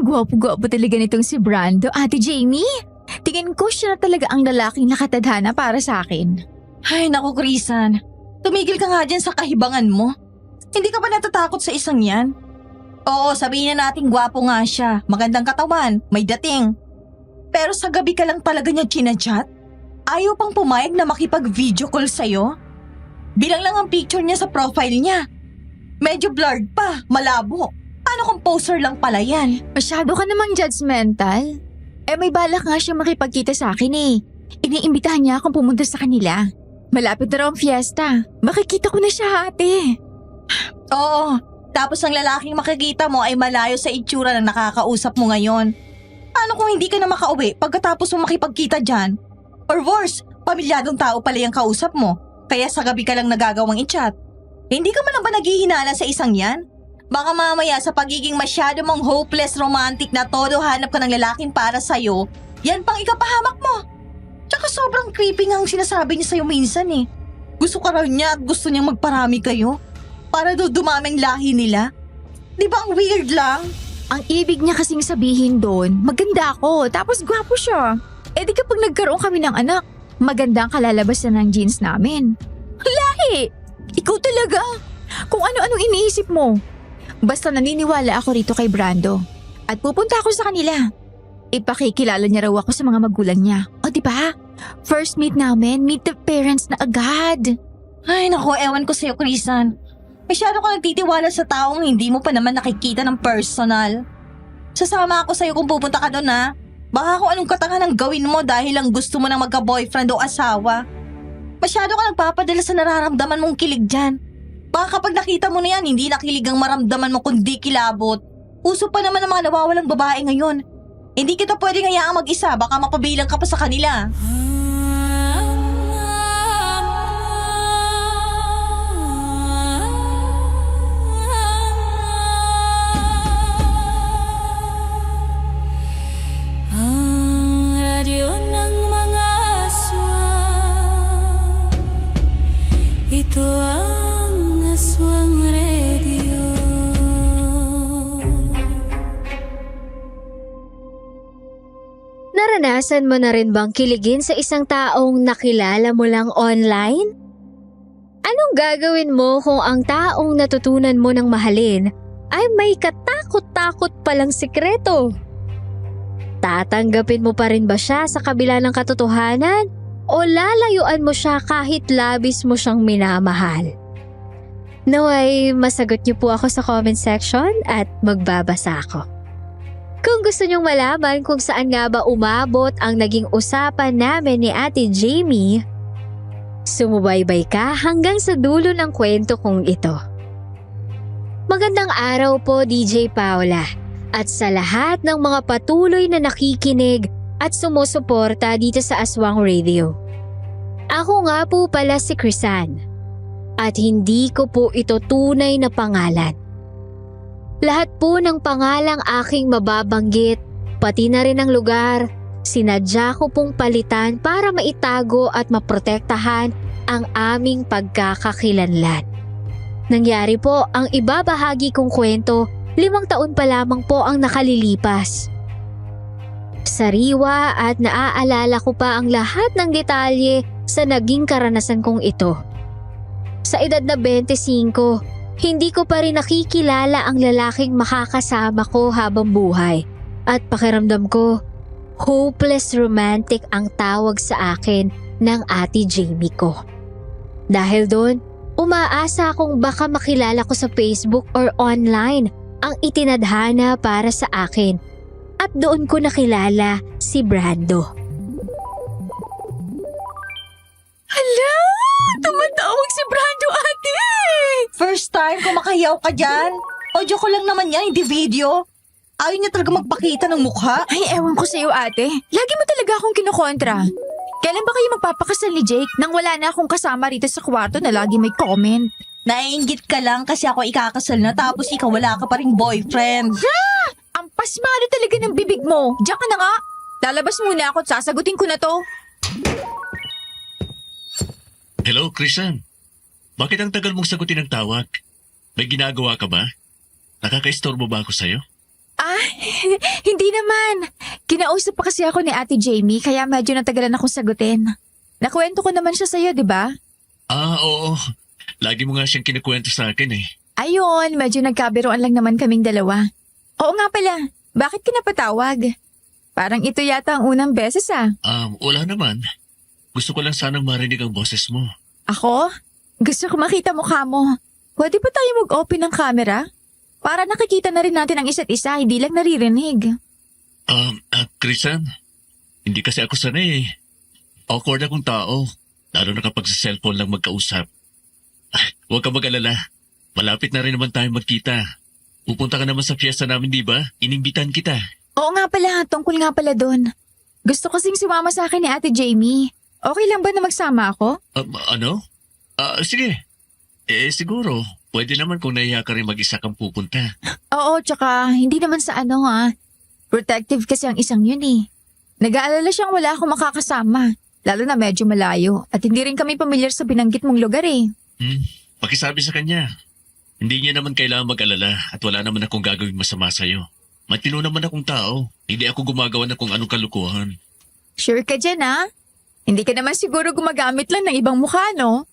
Napakagwapo-gwapo talaga nitong si Brando, Ate Jamie. Tingin ko siya na talaga ang lalaking nakatadhana para sa akin. Ay, naku, Krisan. Tumigil ka nga dyan sa kahibangan mo. Hindi ka ba natatakot sa isang yan? Oo, sabihin na natin gwapo nga siya. Magandang katawan, may dating. Pero sa gabi ka lang talaga niya chinachat? Ayaw pang pumayag na makipag-video call sa'yo? Bilang lang ang picture niya sa profile niya. Medyo blurred pa, malabo. Paano kung poser lang pala yan? Masyado ka namang judgmental. May balak nga siya makipagkita sa akin eh. Iniimbitahan niya akong pumunta sa kanila. Malapit na raw ang fiesta. Makikita ko na siya, ate. Oo, tapos ang lalaking makikita mo ay malayo sa itsura ng nakakausap mo ngayon. Paano kung hindi ka na makauwi pagkatapos mo makipagkita dyan? Or worse, pamilyadong tao pala yung kausap mo, kaya sa gabi ka lang nagagawang i-chat. Hindi ka man lang ba naghihinala sa isang yan? Baka mamaya sa pagiging masyado mong hopeless romantic na todo hanap ka ng lalaking para sa'yo, yan pang ikapahamak mo. Tsaka sobrang creepy nga ang sinasabi niya sa'yo minsan eh. Gusto ka raw niya at gusto niyang magparami kayo para dumaming lahi nila. Di ba ang weird lang? Ang ibig niya kasing sabihin doon, maganda ako tapos gwapo siya. Di kapag nagkaroon kami ng anak, maganda ang kalalabasan ng genes namin. Lahi! Ikaw talaga! Kung ano-anong iniisip mo. Basta naniniwala ako rito kay Brando. At pupunta ako sa kanila. Ipakikilala niya raw ako sa mga magulang niya. O diba? First meet namin, meet the parents na agad. Ay naku, ewan ko sa'yo, Krisan. Masyado ka nagtitiwala sa taong hindi mo pa naman nakikita ng personal. Sasama ako sa'yo kung pupunta ka doon ha. Baka kung anong katangan ang gawin mo dahil lang gusto mo nang magka-boyfriend o asawa. Masyado ka nagpapadala sa nararamdaman mong kilig dyan. Baka kapag nakita mo na yan, hindi nakilig ang maramdaman mo kundi kilabot. Uso pa naman ang mga nawawalang babae ngayon. Hindi kita pwedeng hayaang mag-isa, baka mapabilang ka pa sa kanila. Ito ang Aswang Radio. Naranasan mo na rin bang kiligin sa isang taong nakilala mo lang online? Anong gagawin mo kung ang taong natutunan mo ng mahalin ay may katakot-takot palang sikreto? Tatanggapin mo pa rin ba siya sa kabila ng katotohanan? O lalayuan mo siya kahit labis mo siyang minamahal? Naway masagot niyo po ako sa comment section at magbabasa ako. Kung gusto niyong malaman kung saan nga ba umabot ang naging usapan namin ni Ate Jamie, sumubaybay ka hanggang sa dulo ng kwento kong ito. Magandang araw po, DJ Paula, at sa lahat ng mga patuloy na nakikinig at sumusuporta dito sa Aswang Radio. Ako nga po pala si Krisan at hindi ko po ito tunay na pangalan. Lahat po ng pangalang aking mababanggit, pati na rin ang lugar, sinadya ko pong palitan para maitago at maprotektahan ang aming pagkakakilanlan. Nangyari po ang ibabahagi kong kwento 5 taon pa lamang po ang nakalilipas. Sariwa at naaalala ko pa ang lahat ng detalye sa naging karanasan kong ito. Sa edad na 25, hindi ko pa rin nakikilala ang lalaking makakasama ko habang buhay. At pakiramdam ko, hopeless romantic ang tawag sa akin ng Ate Jamie ko. Dahil doon, umaasa akong baka makilala ko sa Facebook or online ang itinadhana para sa akin. At doon ko nakilala si Brando. Hala! Tumatawag si Brando, ate! First time kumakayaw ka dyan? Audio ko lang naman yan, hindi video. Ayaw niya talaga magpakita ng mukha. Ay, ewan ko sa'yo, ate. Lagi mo talaga akong kinukontra. Kailan ba kayo magpapakasal ni Jake nang wala na akong kasama rito sa kwarto na lagi may comment? Naiinggit ka lang kasi ako ikakasal na tapos ikaw wala ka pa ring boyfriend. Ang pasmado talaga ng bibig mo. Diyan ka na nga. Lalabas muna ako at sasagutin ko na to. Hello, Krisan. Bakit ang tagal mong sagutin ang tawag? May ginagawa ka ba? Nakaka-istorbo ba ako sa'yo? Hindi naman. Kinausap pa kasi ako ni Ate Jamie kaya medyo natagalan akong sagutin. Nakuwento ko naman siya sa'yo, di ba? Oo. Lagi mo nga siyang kinukwento sa akin eh. Ayun, medyo nagkabiruan lang naman kaming dalawa. Oo nga pala, bakit ka napatawag? Parang ito yata ang unang beses ah. Wala naman. Gusto ko lang sanang marinig ang boses mo. Ako? Gusto ko makita mukha mo. Pwede ba tayo mag-open ng camera? Para nakikita na rin natin ang isa't isa, hindi lang naririnig. Chrisan, hindi kasi ako sanay eh. Awkward akong tao, lalo na kapag sa cellphone lang magkausap. Huwag ka mag-alala. Malapit na rin naman tayo magkita. Pupunta ka naman sa fiesta namin, di ba? Inimbitan kita. Oo nga pala, tungkol nga pala doon. Gusto kasing sumama sa akin ni Ate Jamie. Okay lang ba na magsama ako? Ano? Sige. Siguro. Pwede naman kung nahiya ka rin mag-isa kang pupunta. Oo, tsaka hindi naman sa ano ha. Protective kasi ang isang yun eh. Nag-aalala siyang wala akong makakasama. Lalo na medyo malayo. At hindi rin kami pamilyar sa binanggit mong lugar eh. Pakisabi sa kanya. Hindi niya naman kailangan mag-alala at wala naman akong gagawin masama sa'yo. Matino naman akong tao. Hindi ako gumagawa na kung anong kalukuhan. Sure ka dyan ha? Hindi ka naman siguro gumagamit lang ng ibang mukha no?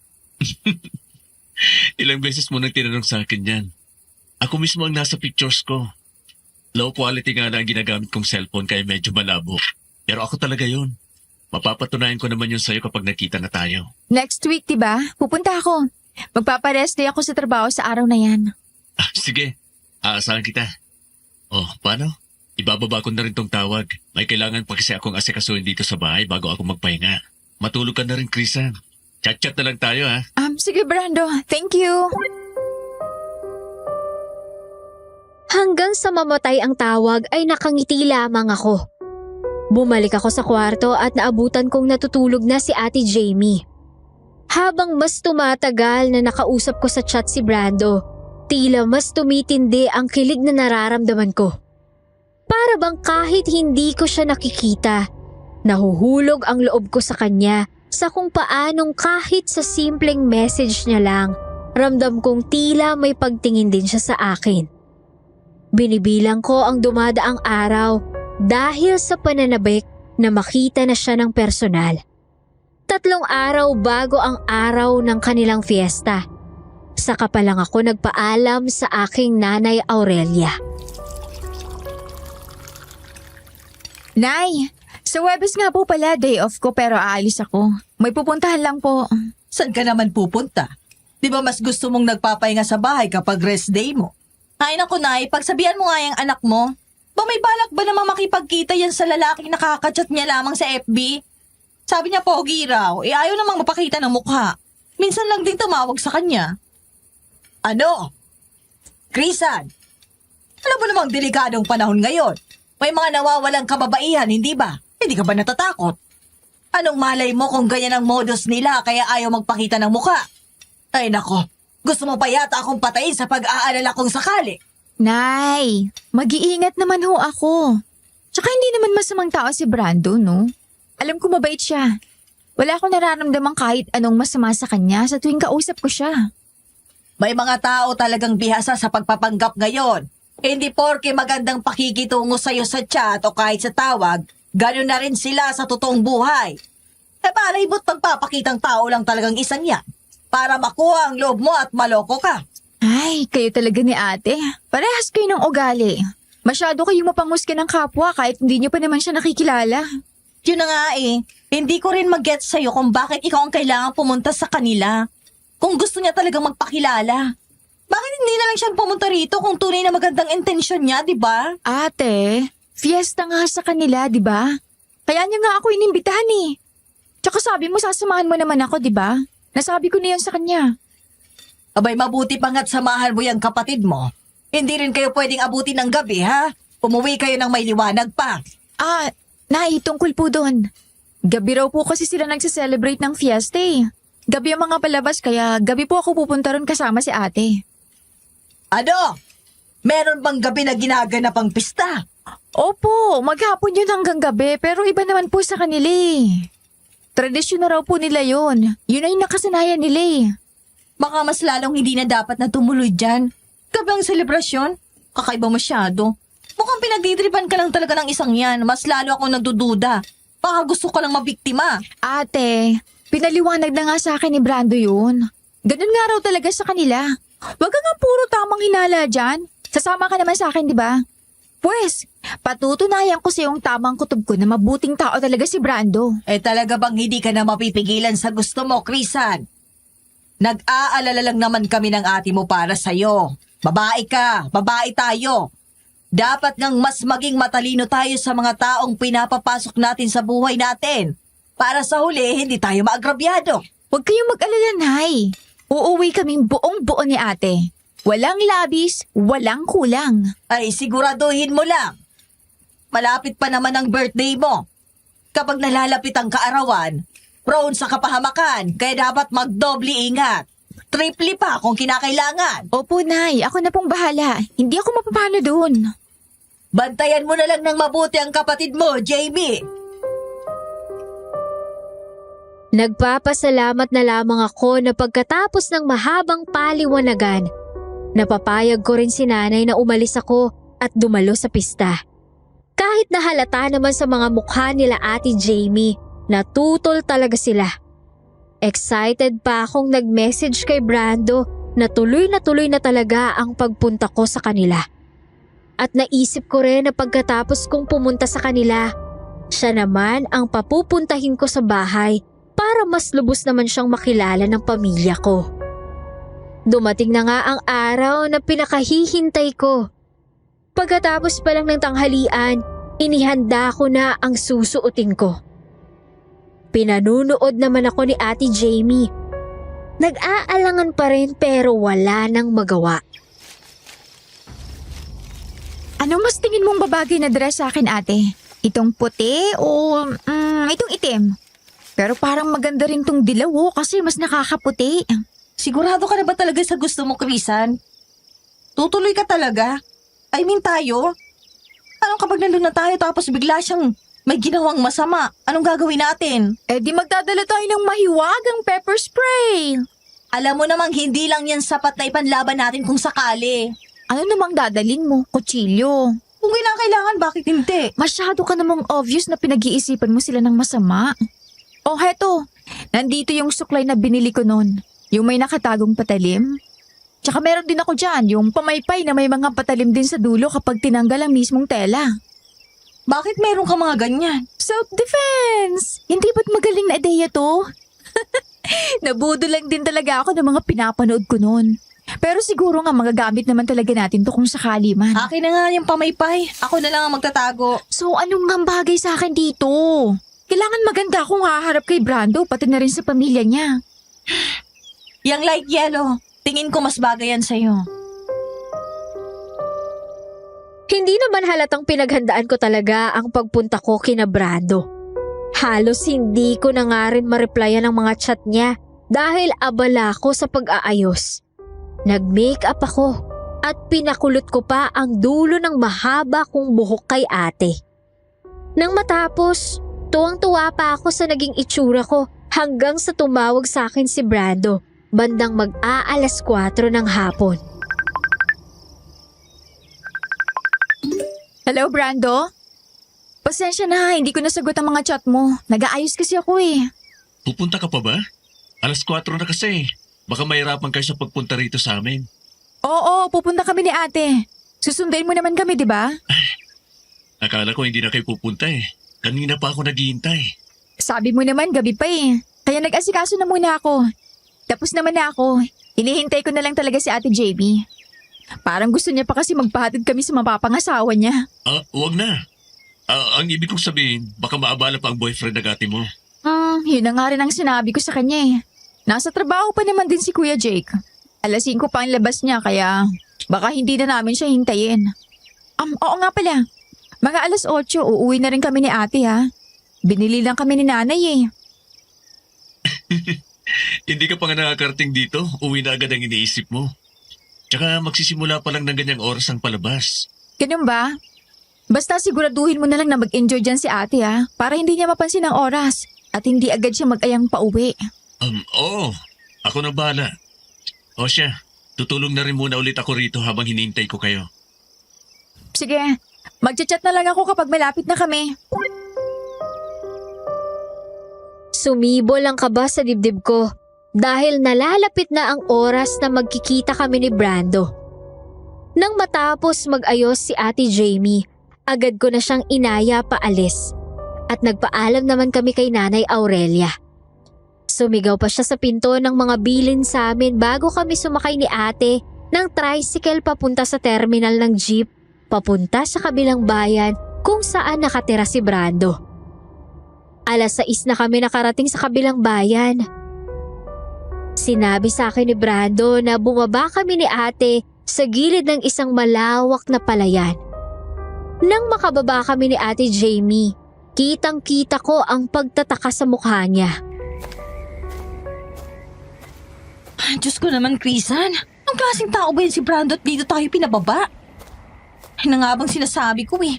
Ilang beses mo nang tinanong sa akin yan. Ako mismo ang nasa pictures ko. Low quality nga na ang ginagamit kong cellphone kaya medyo malabo. Pero ako talaga yun. Mapapatunayan ko naman yun sa'yo kapag nakita na tayo. Next week, diba? Pupunta ako. Magpaparest day ako sa trabaho sa araw na yan. Sige, aasahan kita. Paano? Ibababa ko na rin tong tawag. May kailangan pa kasi akong asikasuhin dito sa bahay bago ako magpahinga. Matulog ka na rin, Chrisan. Chat-chat na lang tayo, ha? Sige, Brando. Thank you. Hanggang sa mamatay ang tawag ay nakangiti lamang ako. Bumalik ako sa kwarto at naabutan kong natutulog na si Ate Jamie. Habang mas tumatagal na nakausap ko sa chat si Brando, tila mas tumitindi ang kilig na nararamdaman ko. Para bang kahit hindi ko siya nakikita, nahuhulog ang loob ko sa kanya sa kung paanong kahit sa simpleng message niya lang, ramdam kong tila may pagtingin din siya sa akin. Binibilang ko ang dumadaang araw dahil sa pananabik na makita na siya ng personal. 3 araw bago ang araw ng kanilang fiesta. Saka pa lang ako nagpaalam sa aking nanay Aurelia. Nay, sa Webes nga po pala day off ko pero aalis ako. May pupuntahan lang po. Saan ka naman pupunta? Di ba mas gusto mong nagpapahinga sa bahay kapag rest day mo? Ay naku, Nay, pagsabihan mo nga yung anak mo. Ba may balak ba naman makipagkita yan sa lalaking nakakachat niya lamang sa FB? Sabi niya pogi raw, ayaw namang mapakita ng mukha. Minsan lang din tumawag sa kanya. Ano? Chrisan, alam mo namang delikadong panahon ngayon. May mga nawawalang kababaihan, hindi ba? Hindi ka ba natatakot? Anong malay mo kung ganyan ang modus nila kaya ayaw magpakita ng mukha? Ay nako, gusto mo pa yata akong patayin sa pag-aalala kong sakali. Nay, mag-iingat naman ho ako. Tsaka hindi naman masamang tao si Brando, no? Alam ko mabait siya. Wala akong nararamdaman kahit anong masama sa kanya sa tuwing kausap ko siya. May mga tao talagang bihasa sa pagpapanggap ngayon. Hindi porke magandang pakikitungo sa'yo sa chat o kahit sa tawag, gano'n na rin sila sa totoong buhay. Malay mo't pagpapakitang tao lang talagang isang yan para makuha ang loob mo at maloko ka. Ay, kayo talaga ni ate. Parehas kayo ng ugali. Masyado kayong mapanghusga ng kapwa kahit hindi niyo pa naman siya nakikilala. Yun na nga eh, hindi ko rin mag-get sa'yo kung bakit ikaw ang kailangang pumunta sa kanila. Kung gusto niya talagang magpakilala. Bakit hindi na lang siyang pumunta rito kung tunay na magandang intensyon niya, di ba? Ate, fiesta nga sa kanila, di ba? Kaya niya nga ako inimbitahan eh. Tsaka sabi mo sasamahan mo naman ako, di ba? Nasabi ko na yan sa kanya. Abay, mabuti pa nga't samahan mo yung kapatid mo. Hindi rin kayo pwedeng abutin ng gabi, ha? Umuwi kayo ng may liwanag pa. Nay, tungkol po doon. Gabi raw po kasi sila nagse-celebrate ng fiesta eh. Gabi ang mga palabas kaya gabi po ako pupunta ron kasama si ate. Ano? Meron bang gabi na ginaganap ang pista? Opo, maghapon yun hanggang gabi pero iba naman po sa kanila eh. Tradisyon na raw po nila yun. Yun ay nakasanayan nila eh. Baka mas lalong hindi na dapat na tumuloy dyan. Gabi ang selebrasyon? Kakaiba masyado. Mukhang pinagdidriban ka lang talaga ng isang yan, mas lalo ako nagdududa. Baka gusto ka lang mabiktima. Ate, pinaliwanag na nga sa akin ni Brando yun. Ganun nga raw talaga sa kanila. Wag ka nga puro tamang hinala dyan. Sasama ka naman sa akin, di ba? Pwes, patutunayan ko sa yung tamang kutob ko na mabuting tao talaga si Brando. Eh talaga bang hindi ka na mapipigilan sa gusto mo, Krisan? Nag-aalala lang naman kami ng ate mo para sa'yo. Babae ka, babae tayo. Dapat ngang mas maging matalino tayo sa mga taong pinapapasok natin sa buhay natin. Para sa huli, hindi tayo maagrabyado. Huwag kayong mag-alala, Nay. Uuwi kaming buong-buo ni ate. Walang labis, walang kulang. Ay siguraduhin mo lang. Malapit pa naman ang birthday mo. Kapag nalalapit ang kaarawan, prone sa kapahamakan, kaya dapat magdoble ingat. Triple pa kung kinakailangan. Opo, Nay. Ako na pong bahala. Hindi ako mapapano doon. Bantayan mo na lang ng mabuti ang kapatid mo, Jamie. Nagpapasalamat na lamang ako na pagkatapos ng mahabang paliwanagan, napapayag ko rin si nanay na umalis ako at dumalo sa pista. Kahit nahalata naman sa mga mukha nila Ate Jamie, natutol talaga sila. Excited pa akong nag-message kay Brando na tuloy na talaga ang pagpunta ko sa kanila. At naisip ko rin na pagkatapos kong pumunta sa kanila, siya naman ang papupuntahin ko sa bahay para mas lubos naman siyang makilala ng pamilya ko. Dumating na nga ang araw na pinakahihintay ko. Pagkatapos pa lang ng tanghalian, inihanda ko na ang susuotin ko. Pinanunood naman ako ni Ate Jamie. Nag-aalangan pa rin pero wala nang magawa. Anong mas tingin mong babagay na dress sa akin, ate? Itong puti o itong itim? Pero parang maganda rin tong dilaw kasi mas nakakaputi. Sigurado ka na ba talaga sa gusto mo, Krisan? Tutuloy ka talaga? I mean tayo? Anong kapag nandun na tayo tapos bigla siyang may ginawang masama? Anong gagawin natin? Eh di magdadala tayo ng mahiwagang pepper spray. Alam mo namang hindi lang yan sapat na ipanlaban natin kung sakali. Ano namang dadalin mo? Kutsilyo. Kung kinakailangan, bakit hindi? Masyado ka namang obvious na pinag-iisipan mo sila ng masama. Oh, heto. Nandito yung suklay na binili ko noon. Yung may nakatagong patalim. Tsaka meron din ako dyan, yung pamaypay na may mga patalim din sa dulo kapag tinanggal ang mismong tela. Bakit meron ka mga ganyan? Self-defense! Hindi ba't magaling na ideya to? Nabudo lang din talaga ako ng mga pinapanood ko noon. Pero siguro nga magagamit naman talaga natin to kung sakali man. Akin na nga yung pamaypay. Ako na lang ang magtatago. So anong nga bagay sa akin dito? Kailangan maganda akong haharap kay Brando pati na rin sa pamilya niya. Yang light yellow, tingin ko mas bagay yan sa'yo. Hindi naman halatang pinaghandaan ko talaga ang pagpunta ko kina Brando. Halos hindi ko na nga rin ma-replyan ang mga chat niya dahil abala ko sa pag-aayos. Nag-makeup ako at pinakulot ko pa ang dulo ng mahaba kong buhok kay ate. Nang matapos, tuwang-tuwa pa ako sa naging itsura ko hanggang sa tumawag sa akin si Brando bandang mag-aalas 4 ng hapon. Hello, Brando? Pasensya na, hindi ko nasagot ang mga chat mo. Nag-aayos kasi ako eh. Pupunta ka pa ba? Alas 4 na kasi. Baka mahirapan kayo sa pagpunta rito sa amin. Oo, pupunta kami ni ate. Susunduin mo naman kami, di ba? Akala ko hindi na kayo pupunta eh. Kanina pa ako naghihintay. Sabi mo naman, gabi pa eh. Kaya nag-asikaso na muna ako. Tapos naman na ako. Hinihintay ko na lang talaga si Ate JB. Parang gusto niya pa kasi magpahatid kami sa mapapangasawa niya. Huwag na. Ang ibig kong sabihin, baka maabala pa ang boyfriend ng ate mo. Yun na nga rin ang sinabi ko sa kanya eh. Nasa trabaho pa naman din si Kuya Jake. Alas 5 pa ang labas niya kaya baka hindi na namin siya hintayin. Oo nga pala. Mga alas 8, uuwi na rin kami ni ate ha. Binili lang kami ni nanay eh. Hindi ka pa nga nakakarating dito, uwi na agad ang iniisip mo. Tsaka magsisimula pa lang ng ganyang oras ang palabas. Ganun ba? Basta siguraduhin mo na lang na mag-enjoy dyan si ate ha. Para hindi niya mapansin ang oras at hindi agad siya mag-ayang pauwi. Oo. Ako na bahala. O siya, tutulong na rin muna ulit ako rito habang hinihintay ko kayo. Sige, Magchat-chat na lang ako kapag malapit na kami. Sumibol ang kaba sa dibdib ko dahil nalalapit na ang oras na magkikita kami ni Brando. Nang matapos mag-ayos si Ate Jamie, agad ko na siyang inaya paalis at nagpaalam naman kami kay Nanay Aurelia. Sumigaw pa siya sa pinto ng mga bilin sa amin bago kami sumakay ni ate ng tricycle papunta sa terminal ng jeep papunta sa kabilang bayan kung saan nakatira si Brando. 6:00 na kami nakarating sa kabilang bayan. Sinabi sa akin ni Brando na bumaba kami ni ate sa gilid ng isang malawak na palayan. Nang makababa kami ni Ate Jamie, kitang-kita ko ang pagtataka sa mukha niya. Diyos ko naman, Krisan. Ang klaseng tao ba yun si Brando at dito tayo pinababa? Ay na nga bang sinasabi ko eh.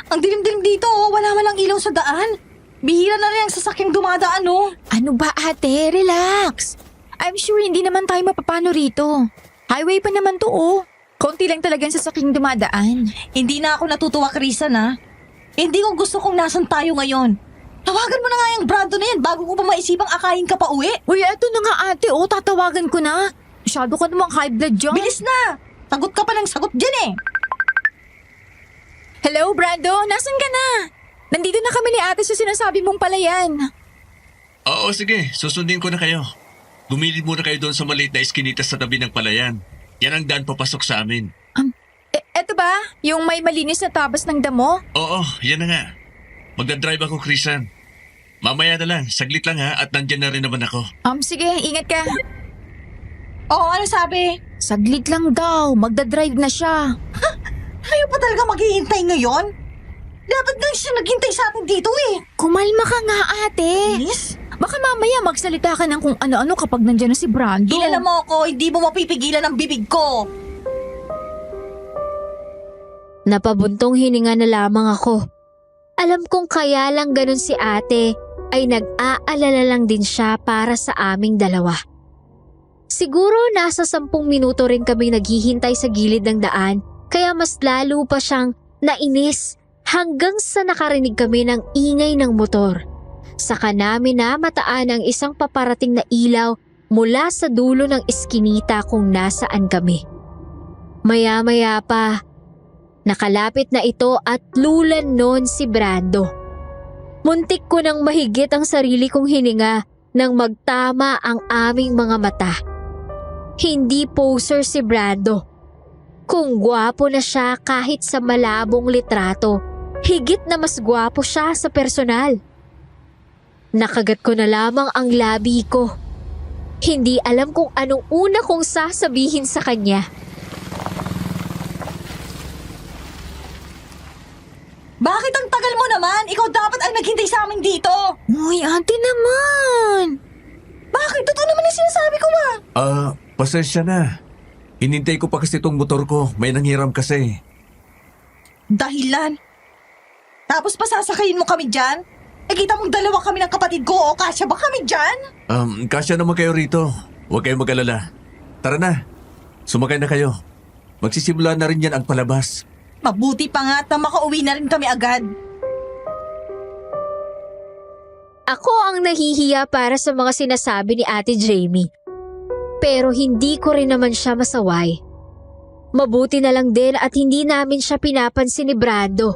Ang dilim-dilim dito, wala man lang ilaw sa daan. Bihira na rin ang sasakyang dumadaan, oh. Ano ba ate? Relax. I'm sure hindi naman tayo mapapano rito. Highway pa naman to oh. Konti lang talagang sasaking dumadaan. Hindi na ako natutuwa, Krisan, ha? Hindi ko gusto kung nasan tayo ngayon. Tawagan mo na nga yung Brando na yan bago ko pa maisipang akayin ka pa uwi. Uy, eto na nga ate oh. Tatawagan ko na. Masyado ka namang high blood dyan. Bilis na! Sagot ka pa ng sagot dyan eh. Hello, Brando? Nasaan ka na? Nandito na kami ni ate sa sinasabi mong palayan. Oo, sige. Susundin ko na kayo. Gumilid muna kayo doon sa maliit na eskinita sa tabi ng palayan. Yan ang daan papasok sa amin. Eto ba? Yung may malinis na tabas ng damo? Oo, yan na nga. Magdadrive ako, Krisan. Mamaya na lang, saglit lang ha, at nandyan na rin naman ako. Sige, ingat ka. Oo, ano sabi? Saglit lang daw, magdadrive na siya. Ayaw pa talaga maghihintay ngayon? Dapat nga siya naghintay sa atin dito eh. Kumalma ka nga ate. Miss? Baka mamaya magsalita ka ng kung ano-ano kapag nandyan na si Brando. Kilala mo ako, hindi mo mapipigilan ang bibig ko. Napabuntong hininga na lamang ako. Alam kong kaya lang ganun si ate ay nag-aalala lang din siya para sa aming dalawa. Siguro nasa 10 minuto rin kaming naghihintay sa gilid ng daan kaya mas lalo pa siyang nainis hanggang sa nakarinig kami ng ingay ng motor. Saka namin namataan ang isang paparating na ilaw mula sa dulo ng eskinita kung nasaan kami. Maya-maya pa, nakalapit na ito at lulan nun si Brando. Muntik ko nang mahigit ang sarili kong hininga nang magtama ang aming mga mata. Hindi poser si Brando. Kung gwapo na siya kahit sa malabong litrato, higit na mas gwapo siya sa personal. Nakagat ko na lamang ang labi ko. Hindi alam kung anong una kong sasabihin sa kanya. Bakit ang tagal mo naman? Ikaw dapat ang naghintay sa amin dito. Uy, ate naman. Bakit? Totoo naman yung sinasabi ko ba? Pasensya na. Hinintay ko pa kasi itong motor ko. May nanghiram kasi. Dahilan. Tapos pasasakayin mo kami dyan? Kita mong dalawa kami ng kapatid ko o kasya ba kami dyan? Kasya naman kayo rito. Huwag kayong mag-alala. Tara na. Sumakay na kayo. Magsisimula na rin yan ang palabas. Mabuti pa nga at na makauwi na rin kami agad. Ako ang nahihiya para sa mga sinasabi ni Ate Jamie. Pero hindi ko rin naman siya masaway. Mabuti na lang din at hindi namin siya pinapansin ni Brando.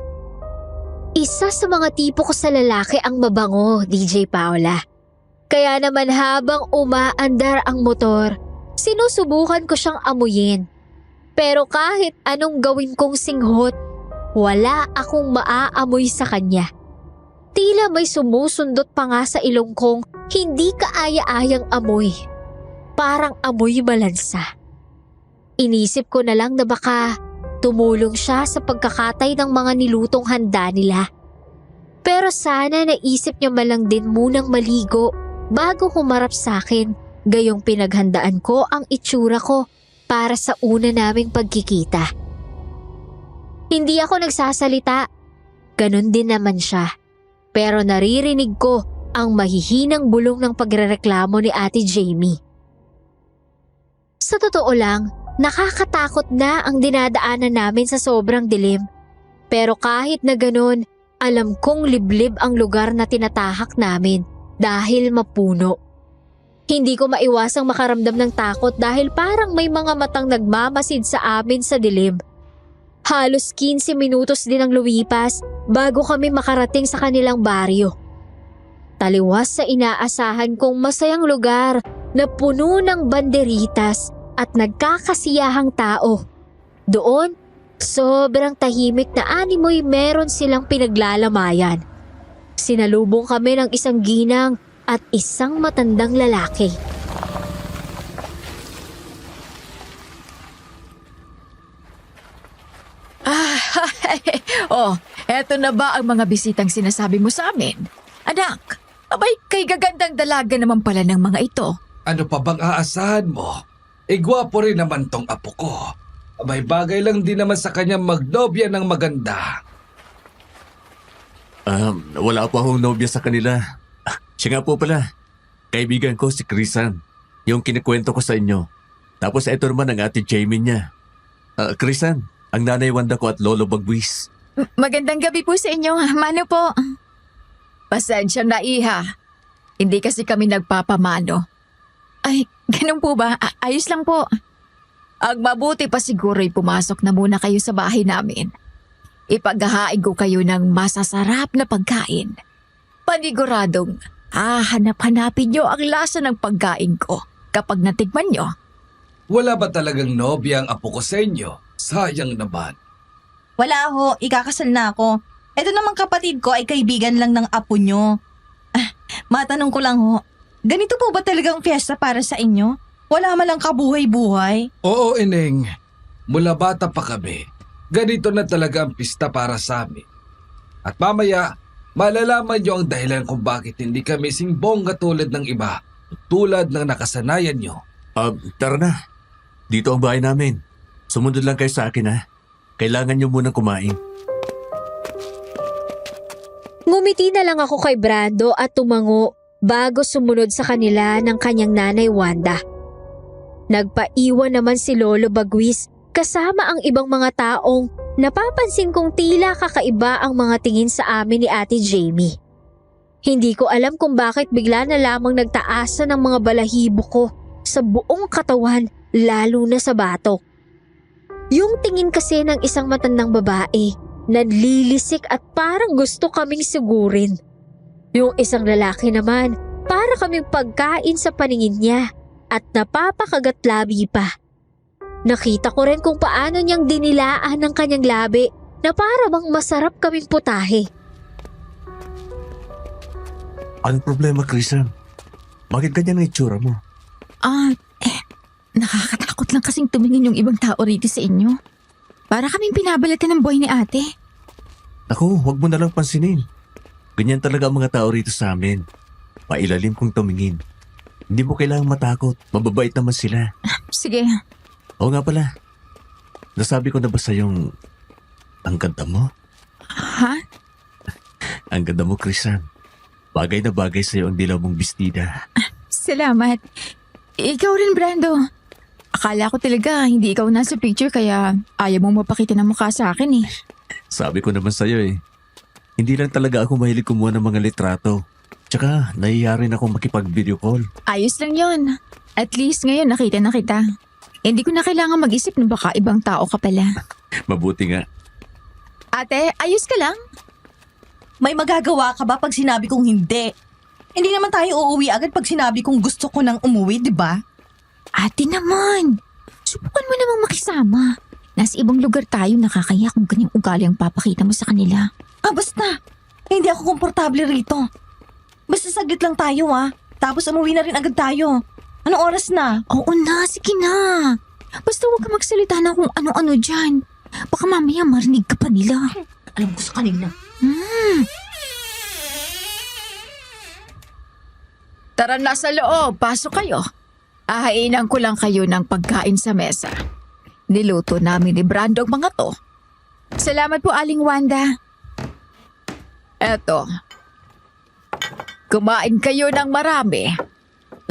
Isa sa mga tipo ko sa lalaki ang mabango, DJ Paula. Kaya naman habang umaandar ang motor, sinusubukan ko siyang amuyin. Pero kahit anong gawin kong singhot, wala akong maaamoy sa kanya. Tila may sumusundot pa nga sa ilong kong hindi kaaya-ayang amoy. Parang amoy malansa. Inisip ko na lang na baka tumulong siya sa pagkakatay ng mga nilutong handa nila. Pero sana naisip niya malang din munang maligo bago humarap sa akin, gayong pinaghandaan ko ang itsura ko para sa una naming pagkikita. Hindi ako nagsasalita, ganun din naman siya. Pero naririnig ko ang mahihinang bulong ng pagrereklamo ni Ate Jamie. Sa totoo lang, nakakatakot na ang dinadaanan namin sa sobrang dilim. Pero kahit na ganun, alam kong liblib ang lugar na tinatahak namin dahil mapuno. Hindi ko maiwasang makaramdam ng takot dahil parang may mga matang nagmamasid sa amin sa dilim. Halos 15 minutos din ang lumipas bago kami makarating sa kanilang baryo. Taliwas sa inaasahan kong masayang lugar na puno ng banderitas at nagkakasiyahang tao. Doon, sobrang tahimik na animoy meron silang pinaglalamayan. Sinalubong kami ng isang ginang at isang matandang lalaki. Oh, eto na ba ang mga bisitang sinasabi mo sa amin? Anak, abay kay gagandang dalaga naman pala ng mga ito. Ano pa bang aasahan mo? Gwapo rin naman tong apo ko. Abay bagay lang din naman sa kanya magnobya ng maganda. Wala pa akong nobya sa kanila. Siya nga po pala. Kaibigan ko si Chrisan. Yung kinikwento ko sa inyo. Tapos ito naman ang ate Jamie niya. Chrisan, ang nanay Wanda ko at lolo Bagwis. Magandang gabi po sa inyo. Mano po? Pasensya na, iha. Hindi kasi kami nagpapamano. Ay, ganun po ba? Ayos lang po. Ang mabuti pa siguro'y pumasok na muna kayo sa bahay namin. Ipaghahain ko kayo ng masasarap na pagkain. Paniguradong hanap-hanapin nyo ang lasa ng pagkain ko kapag natikman nyo. Wala ba talagang nobya ang apo ko sa inyo? Sayang naman. Wala ho, ikakasal na ako. Ito namang kapatid ko ay kaibigan lang ng apo nyo. Matanong ko lang ho, ganito po ba talagang fiesta para sa inyo? Wala man lang kabuhay-buhay? Oo, Ineng. Mula bata pa kami, ganito na talaga ang pista para sa amin. At mamaya, malalaman nyo ang dahilan kung bakit hindi kami singbongga tulad ng iba, tulad ng nakasanayan nyo. Tara na. Dito ang bahay namin. Sumunod lang kayo sa akin, ha. Kailangan nyo munang kumain. Ngumiti na lang ako kay Brando at tumango bago sumunod sa kanila ng kanyang nanay Wanda. Nagpaiwan naman si Lolo Bagwis kasama ang ibang mga taong napapansin kong tila kakaiba ang mga tingin sa amin ni Ate Jamie. Hindi ko alam kung bakit bigla na lamang nagtaasan ng mga balahibo ko sa buong katawan, lalo na sa batok. Yung tingin kasi ng isang matandang babae, nanlilisik at parang gusto kaming sigurin. Yung isang lalaki naman, para kaming pagkain sa paningin niya at napapakagat labi pa. Nakita ko rin kung paano niyang dinilaan ng kanyang labi na para bang masarap kaming putahe. Anong problema, Chrisan? Bakit ganyan ang itsura mo? Nakakatakot lang kasing tumingin yung ibang tao rito sa inyo. Para kaming pinabalatan ng boy ni ate. Naku, huwag mo na lang pansinin. Ganyan talaga ang mga tao rito sa amin. Pailalim kung tumingin. Hindi mo kailangang matakot. Mababait naman sila. Sige. Oo nga pala. Nasabi ko na ba sa'yong ang ganda mo? Ha? Ang ganda mo, Chrisan. Bagay na bagay sa'yo ang dilaw mong bestida. Salamat. Ikaw rin, Brando. Akala ko talaga hindi ikaw nasa picture kaya ayaw mong mapakita ng mukha sa akin eh. Sabi ko naman sa'yo eh. Hindi lang talaga ako mahilig kumuha ng mga litrato. Tsaka nahiya rin akong makipag-video call. Ayos lang yon. At least ngayon nakita na kita. Hindi ko na kailangan mag-isip na baka ibang tao ka pala. Mabuti nga. Ate, ayos ka lang? May magagawa ka ba pag sinabi kong hindi? Hindi naman tayo uuwi agad pag sinabi kong gusto ko nang umuwi, di ba? Ate naman, subukan mo namang makisama. Nasa ibang lugar tayo, nakakaya kung ganyang ugali ang papakita mo sa kanila. Basta. Hindi ako komportable rito. Basta saglit lang tayo Tapos umuwi na rin agad tayo. Anong oras na? Oo na, sige na. Basta huwag ka magsalita na kung ano-ano dyan. Baka mamaya marinig ka pa nila. Alam ko sa kanila. Tara na sa loob, pasok kayo. Ahainan ko lang kayo ng pagkain sa mesa. Niluto namin ni Brando ang mga to. Salamat po, Aling Wanda. Eto. Kumain kayo ng marami.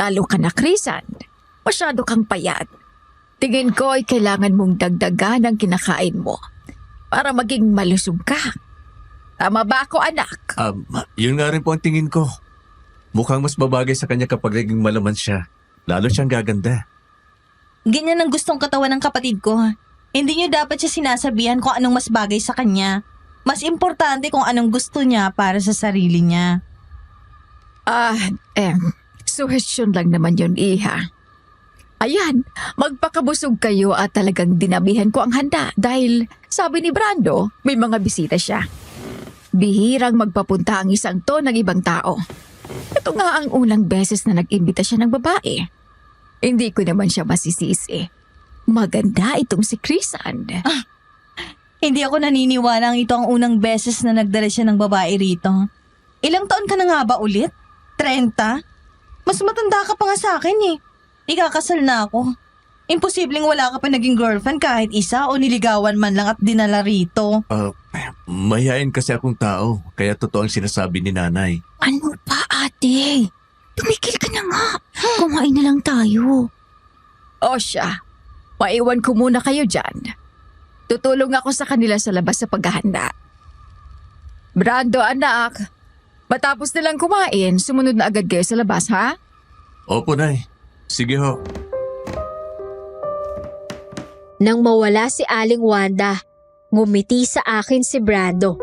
Lalo ka na, Chrisan. Masyado kang payat. Tingin ko ay kailangan mong dagdagan ang kinakain mo. para maging malusog ka. Tama ba ako, anak? Yun nga rin po ang tingin ko. Mukhang mas babagay sa kanya kapag naging malaman siya. Lalo siyang gaganda. Ganyan ang gustong katawan ng kapatid ko. Hindi niyo dapat siya sinasabihan kung anong mas bagay sa kanya. Mas importante kung anong gusto niya para sa sarili niya. Suhestyon lang naman yun, Iha. Ayan, magpakabusog kayo at talagang dinabihan ko ang handa dahil sabi ni Brando, may mga bisita siya. Bihirang magpapunta ang isang to ng ibang tao. Ito nga ang unang beses na nag-imbita siya ng babae. Hindi ko naman siya masisisi. Maganda itong si Crisan. Hindi ako naniniwala ito ang unang beses na nagdala siya ng babae rito. Ilang taon ka na nga ba ulit? 30? Mas matanda ka pa nga sa akin eh. Ikakasal na ako. Imposibleng wala ka pa naging girlfriend kahit isa o niligawan man lang at dinala rito. Mahihain kasi akong tao, kaya totoo ang sinasabi ni nanay. Ano pa, ate? Tumikil ka na nga. Kumain na lang tayo. O siya, maiwan ko muna kayo dyan. Tutulong ako sa kanila sa labas sa paghahanda. Brando, anak. Matapos nilang kumain, sumunod na agad kayo sa labas, ha? Opo, Nay. Sige ho. Nang mawala si Aling Wanda, ngumiti sa akin si Brando.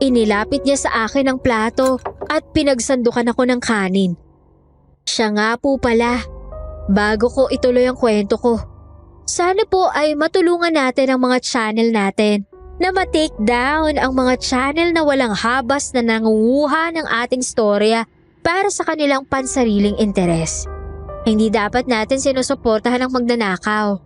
Inilapit niya sa akin ang plato at pinagsandukan ako ng kanin. Siya nga po pala. Bago ko ituloy ang kwento ko, sana po ay matulungan natin ang mga channel natin na ma-take down ang mga channel na walang habas na nangunguha ng ating storya para sa kanilang pansariling interes. Hindi dapat natin sinusuportahan ang magnanakaw.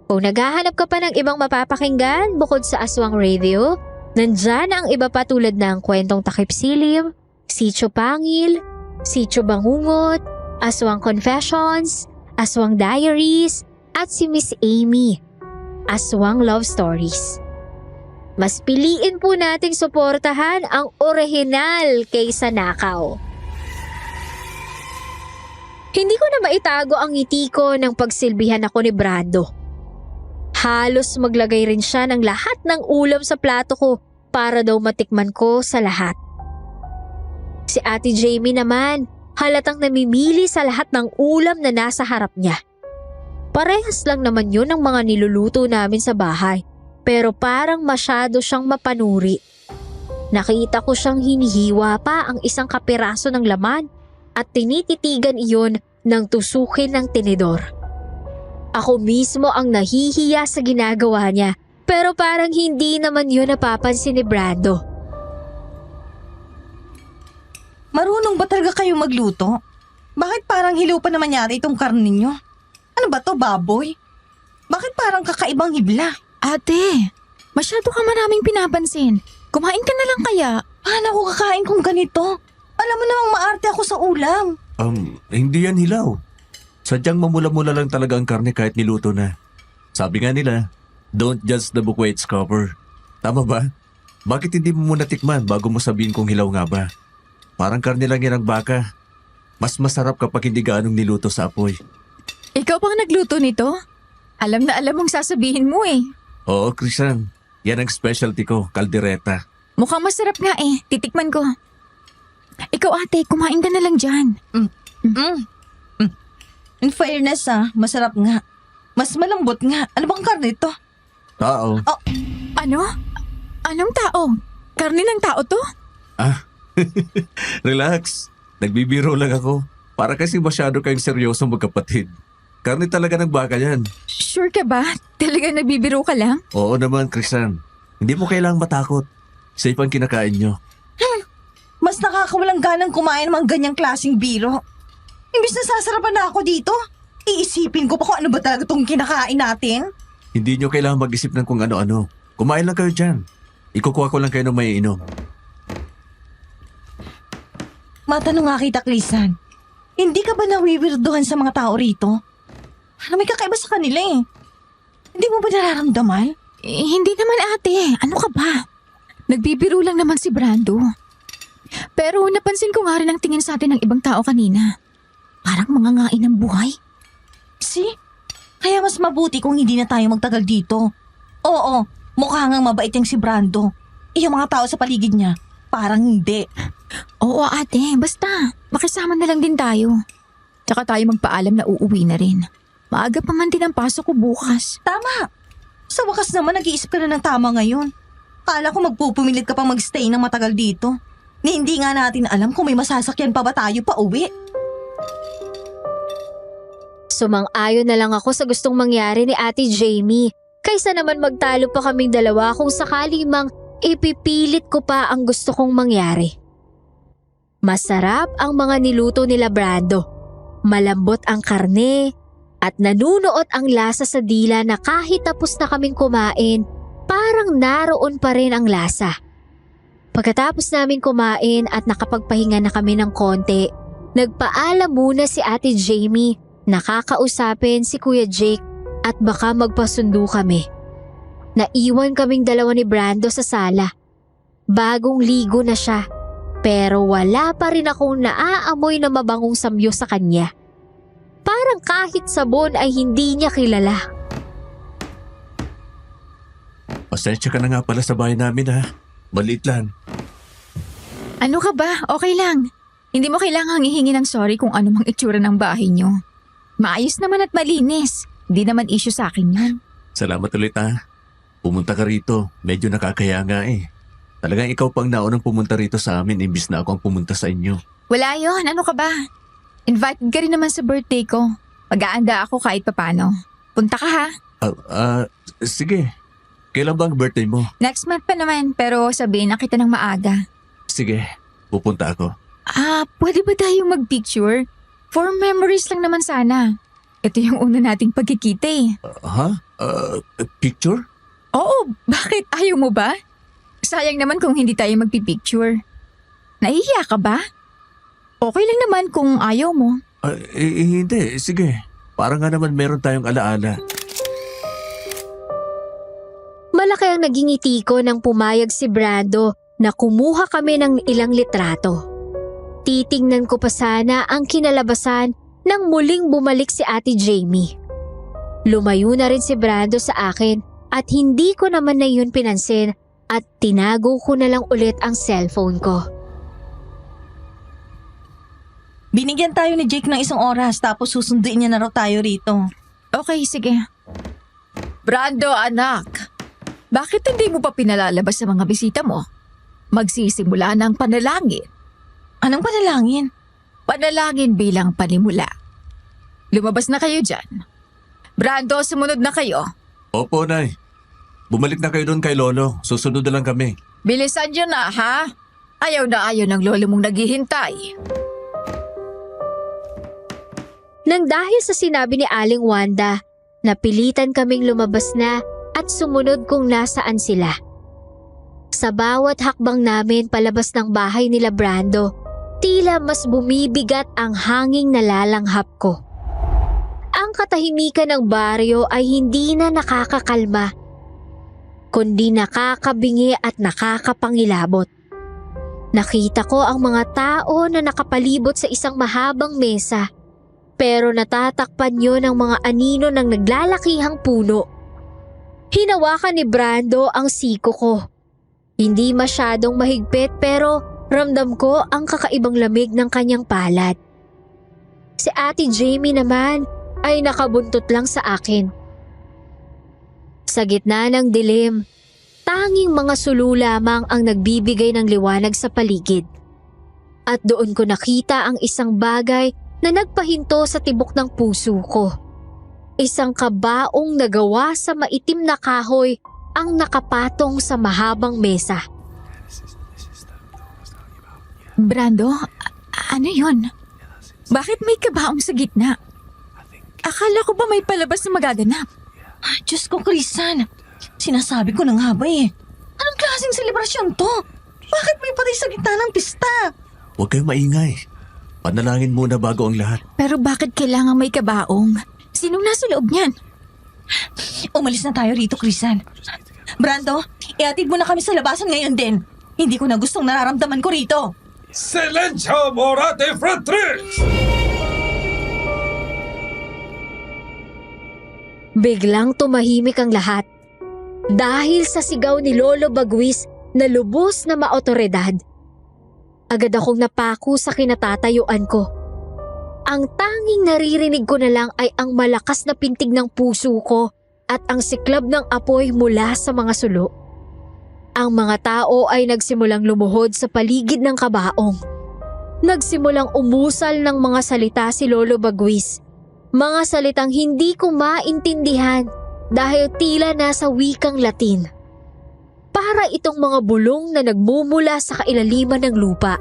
Kung naghahanap ka pa ng ibang mapapakinggan bukod sa Aswang Radio, nandyan ang iba pa tulad ng Kwentong Takip Silim, Sitio Pangil, Sitio Bangungot, Aswang Confessions, Aswang Diaries, at si Miss Amy, Aswang Love Stories. Mas piliin po nating suportahan ang orihinal kaysa nakaw. Hindi ko na maitago ang ngiti ko nang pagsilbihan ako ni Brando. Halos maglagay rin siya ng lahat ng ulam sa plato ko para daw matikman ko sa lahat. Si Ate Jamie naman, halatang namimili sa lahat ng ulam na nasa harap niya. Parehas lang naman yun ang mga niluluto namin sa bahay, pero parang masyado siyang mapanuri. Nakita ko siyang hinihiwa pa ang isang kapiraso ng laman at tinititigan iyon ng tusukin ng tinidor. Ako mismo ang nahihiya sa ginagawa niya, pero parang hindi naman yun napapansin ni Brando. Marunong ba talaga kayo magluto? Bakit parang hilaw pa naman yata itong karne ninyo? Ano ba to, baboy? Bakit parang kakaibang hibla? Ate, masyado ka maraming pinapansin. Kumain ka na lang kaya. Paano ako kakain kung ganito? Alam mo namang maarte ako sa ulam. Hindi yan hilaw. Sadyang mamula-mula lang talaga ang karne kahit niluto na. Sabi nga nila, don't judge the book by its cover. Tama ba? Bakit hindi mo muna tikman bago mo sabihin kung hilaw nga ba? Parang karne lang yan ng baka. Mas masarap kapag hindi gaanong niluto sa apoy. Ikaw pang nagluto nito? Alam na alam mong sasabihin mo eh. Oo, Crisan. Yan ang specialty ko, kaldereta. Mukhang masarap nga eh. Titikman ko. Ikaw ate, kumain ka na lang dyan. In fairness masarap nga. Mas malambot nga. Ano bang karne ito? Tao. Ano? Anong tao? Karne ng tao to? Relax. Nagbibiro lang ako. Para kasi masyado kayong seryoso magkapatid. Karne talaga ng baka yan. Sure ka ba? Talagang nagbibiro ka lang? Oo naman, Crisan. Hindi mo kailangang matakot. Safe ang kinakain nyo. Mas nakakawalang ganang kumain ng mga ganyang klaseng biro. Imbis na sasarapan na ako dito, iisipin ko pa kung ano ba talaga itong kinakain natin. Hindi nyo kailangang mag-isip ng kung ano-ano. Kumain lang kayo dyan. Ikukuha ko lang kayo ng may inom. Matanong nga kita, Crisan. Hindi ka ba nawiwirduhan sa mga tao rito? Ano may kakaiba sa kanila eh. Hindi mo ba nararamdaman? Hindi naman ate. Ano ka ba? Nagbibiro lang naman si Brando. Pero napansin ko nga rin ang tingin sa atin ng ibang tao kanina. Parang mangangain ng buhay. See? Kaya mas mabuti kung hindi na tayo magtagal dito. Oo, Mukha ngang mabait yung si Brando. Yung mga tao sa paligid niya, parang hindi. Oo ate, basta makisama na lang din tayo. Tsaka tayo magpaalam na uuwi na rin. Maaga pa man din ang pasok ko bukas. Tama. Sa wakas naman, nag-iisip ka na ng tama ngayon. Kala ko magpupumilit ka pang mag-stay ng matagal dito. Ni hindi nga natin alam kung may masasakyan pa ba tayo pa uwi. Sumang-ayon na lang ako sa gustong mangyari ni Ate Jamie. Kaysa naman magtalo pa kaming dalawa kung sakali mang ipipilit ko pa ang gusto kong mangyari. Masarap ang mga niluto nila Brando. Malambot ang karne at nanunuot ang lasa sa dila na kahit tapos na kaming kumain, parang naroon pa rin ang lasa. Pagkatapos namin kumain at nakapagpahinga na kami ng konti, nagpaalam muna si Ate Jamie na kakausapin si Kuya Jake at baka magpasundo kami. Naiwan kaming dalawa ni Brando sa sala. Bagong ligo na siya, pero wala pa rin akong naaamoy na mabangong samyo sa kanya. Parang kahit sabon ay hindi niya kilala. Pasensya ka na nga pala sa bahay namin ha. Maliit lang. Ano ka ba? Okay lang. Hindi mo kailangang hihingi ng sorry kung ano mang itsura ng bahay niyo. Maayos naman at malinis. Hindi naman issue sa akin yun. Salamat ulit ha. Pumunta ka rito. Medyo nakakaya nga eh. Talagang ikaw pang naunang pumunta rito sa amin imbis na ako ang pumunta sa inyo. Wala yon, ano ka ba? Invited ka rin naman sa birthday ko. Mag-aanda ako kahit papano. Punta ka ha? Sige. Kailan ba ang birthday mo? Next month pa naman, pero sabihin na kita ng maaga. Sige, pupunta ako. Pwede ba tayong mag-picture? For memories lang naman sana. Ito yung una nating pagkikita eh. Picture? Oo, bakit? Ayaw mo ba? Sayang naman kung hindi tayo magpipicture. Nahihiya ka ba? Okay lang naman kung ayaw mo. Hindi. Sige. Para nga naman meron tayong alaala. Malaki ang naging ngiti ko nang pumayag si Brando na kumuha kami ng ilang litrato. Titingnan ko pa sana ang kinalabasan nang muling bumalik si Ate Jamie. Lumayo na rin si Brando sa akin at hindi ko naman na yun pinansin at tinago ko na lang ulit ang cellphone ko. Binigyan tayo ni Jake ng 1 oras tapos susunduin niya na raw tayo rito. Okay, sige. Brando, anak. Bakit hindi mo pa pinalalabas sa mga bisita mo? Magsisimula ng panalangin. Anong panalangin? Panalangin bilang panimula. Lumabas na kayo dyan. Brando, sumunod na kayo. Opo, Nay. Bumalik na kayo doon kay Lolo. Susunod na lang kami. Bilisan nyo na, ha? Ayaw na ayaw ng lolo mong naghihintay. Nang dahil sa sinabi ni Aling Wanda, napilitan kaming lumabas na at sumunod kung nasaan sila. Sa bawat hakbang namin palabas ng bahay nila Brando, tila mas bumibigat ang hanging nalalanghap ko. Ang katahimikan ng baryo ay hindi na nakakakalma, kundi nakakabingi at nakakapangilabot. Nakita ko ang mga tao na nakapalibot sa isang mahabang mesa, pero natatakpan yun ng mga anino ng naglalakihang puno. Hinawakan ni Brando ang siko ko. Hindi masyadong mahigpit pero ramdam ko ang kakaibang lamig ng kanyang palad. Si Ate Jamie naman ay nakabuntot lang sa akin. Sa gitna ng dilim, tanging mga sulu lamang ang nagbibigay ng liwanag sa paligid. At doon ko nakita ang isang bagay na nagpahinto sa tibok ng puso ko. Isang kabaong nagawa sa maitim na kahoy ang nakapatong sa mahabang mesa. Brando, ano yun? Bakit may kabaong sa gitna? Akala ko ba may palabas na magaganap? Diyos ko, Krisan. Sinasabi ko na nga ba eh. Anong klaseng selebrasyon to? Bakit may patay sa gitna ng pista? Huwag kayong maingay. Panalangin muna bago ang lahat. Pero bakit kailangan may kabaong? Sinong nasa loob niyan? Umalis na tayo rito, Krisan. Brando, iatid mo na kami sa labasan ngayon din. Hindi ko na gustong nararamdaman ko rito. Silencio, morate fratres! Biglang tumahimik ang lahat. Dahil sa sigaw ni Lolo Bagwis na lubos na maotoridad, agad akong napako sa kinatatayuan ko. Ang tanging naririnig ko na lang ay ang malakas na pintig ng puso ko at ang siklab ng apoy mula sa mga sulo. Ang mga tao ay nagsimulang lumuhod sa paligid ng kabaong. Nagsimulang umusal ng mga salita si Lolo Bagwis. Mga salitang hindi ko maintindihan dahil tila nasa wikang Latin. Para itong mga bulong na nagmumula sa kailaliman ng lupa.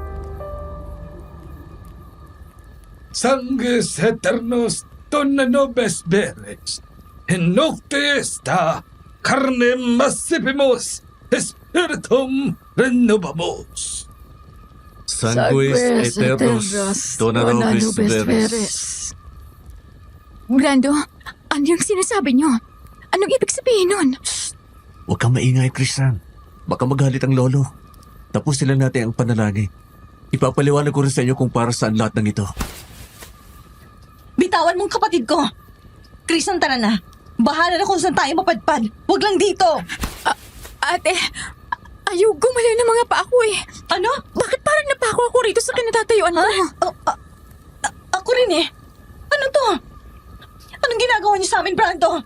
Sanguis eternos dona nobis veres. In nocte esta carne massipimos spiritum renovamos. Sanguis eternos, dona nobis veres. Brando, ano yung sinasabi niyo? Anong ibig sabihin nun? Huwag kang maingay, Christian. Baka magalit ang lolo. Tapusin lang natin ang panalangin. Ipapaliwanag ko rin sa inyo kung para saan lahat ng ito. Bitawan mong kapatid ko. Christian, tara na. Bahala na kung saan tayo mapadpad. Huwag lang dito. Ate, ayaw gumalaw ng mga paa ko eh. Ano? Bakit parang napako ako rito sa kinatatayuan ko? Ako rin eh. Ano to? Anong ginagawa niyo sa amin, Brando?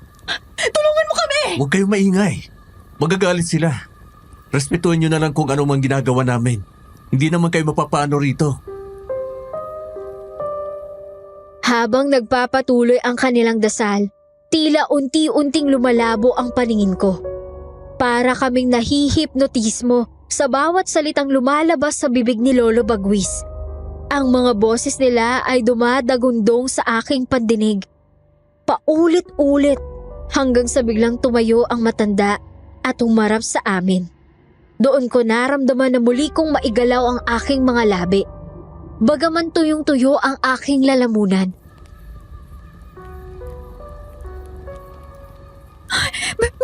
Tulungan mo kami! Huwag kayong maingay. Magagalit sila. Respetuhin nyo na lang kung ano mang ginagawa namin. Hindi naman kayo mapapaano rito. Habang nagpapatuloy ang kanilang dasal, tila unti-unting lumalabo ang paningin ko. Para kaming nahihipnotismo sa bawat salitang lumalabas sa bibig ni Lolo Bagwis. Ang mga boses nila ay dumadagundong sa aking pandinig. Paulit-ulit hanggang sa biglang tumayo ang matanda at humarap sa amin. Doon ko naramdaman na muli kong maigalaw ang aking mga labi. Bagaman tuyong-tuyo ang aking lalamunan.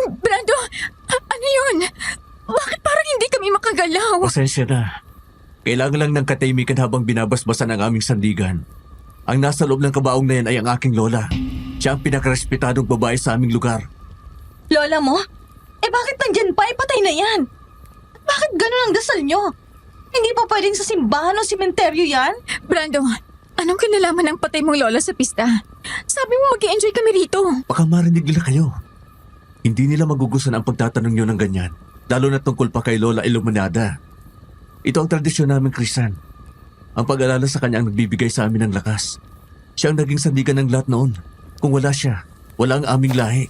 Brando, ano yun? Bakit parang hindi kami makagalaw? Pasensya na. Kailangan lang ng katahimikan habang binabasbasan ang aming sandigan. Ang nasa loob ng kabaong na yan ay ang aking lola. Siya ang pinakarespetadong babae sa aming lugar. Lola mo? Eh bakit nandyan pa? Patay na yan. Bakit ganun ang dasal nyo? Hindi pa pwedeng sa simbahan o simenteryo yan? Brando, anong kinalaman ng patay mong lola sa pista? Sabi mo mag-i-enjoy kami rito. Baka marinig nila kayo. Hindi nila magugustuhan ang pagtatanong nyo ng ganyan. Lalo na tungkol pa kay Lola Iluminada. Ito ang tradisyon namin, Christian. Ang pag-alala sa kanya ang nagbibigay sa amin ng lakas. Siya ang naging sandigan ng lahat noon. Kung wala siya, wala ang aming lahi.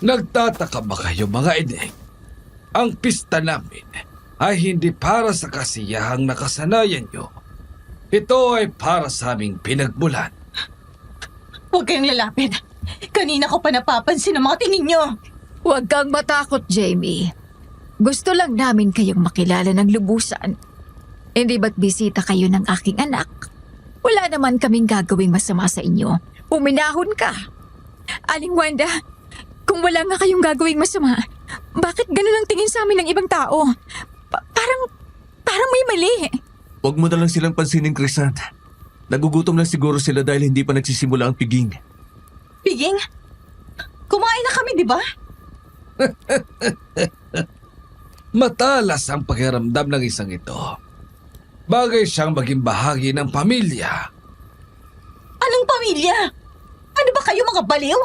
Nagtataka ba kayo mga ineng? Ang pista namin ay hindi para sa kasiyahang nakasanayan nyo. Ito ay para sa aming pinagmulan. Huwag kayong lalapit. Kanina ko pa napapansin ang mga tingin nyo. Huwag kang matakot, Jamie. Gusto lang namin kayong makilala ng lubusan. Hindi ba't bisita kayo ng aking anak? Wala naman kaming gagawing masama sa inyo. Uminahon ka. Aling Wanda, kung wala nga kayong gagawing masama, bakit ganun ang tingin sa amin ng ibang tao? Parang may mali. Huwag mo na lang silang pansinin, Christian. Nagugutom lang siguro sila dahil hindi pa nagsisimula ang piging. Piging? Kumain na kami, di ba? Matalas ang pakiramdam ng isang ito. Bagay siyang maging bahagi ng pamilya. Anong pamilya? Ano ba kayo mga baliw?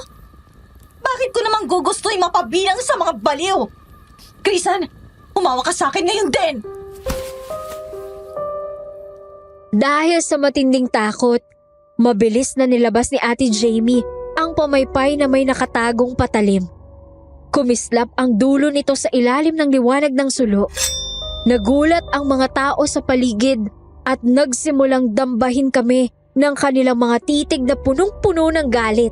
Bakit ko namang gugustuhin mapabilang sa mga baliw? Christian, umawa ka sa akin ngayon din! Dahil sa matinding takot, mabilis na nilabas ni Ate Jamie ang pamaypay na may nakatagong patalim. Kumislap ang dulo nito sa ilalim ng liwanag ng sulo. Nagulat ang mga tao sa paligid at nagsimulang dambahin kami ng kanilang mga titig na punong-puno ng galit.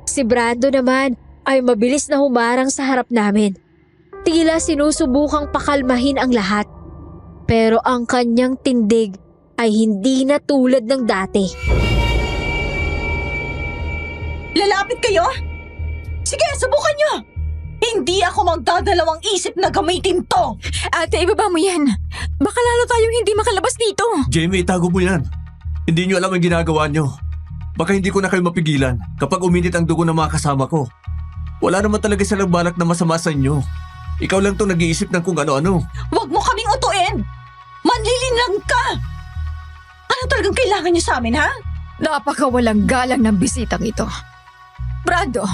Si Brando naman ay mabilis na humarang sa harap namin. Tila sinusubukang pakalmahin ang lahat. Pero ang kanyang tindig ay hindi na tulad ng dati. Lalapit kayo? Sige, subukan nyo! Hindi ako magdadalawang isip na gamitin to! Ate, ibaba mo yan. Baka lalo tayong hindi makalabas dito. Jamie, itago mo yan. Hindi nyo alam ang ginagawa nyo. Baka hindi ko na kayo mapigilan kapag uminit ang dugo ng mga kasama ko. Wala naman talaga silang balak na masama sa inyo. Ikaw lang tong nag-iisip ng kung ano-ano. Huwag mo kaming utuin! Manlilinlang ka! Ano talagang kailangan niyo sa amin, ha? Napakawalang galang ng bisitang ito. Brando,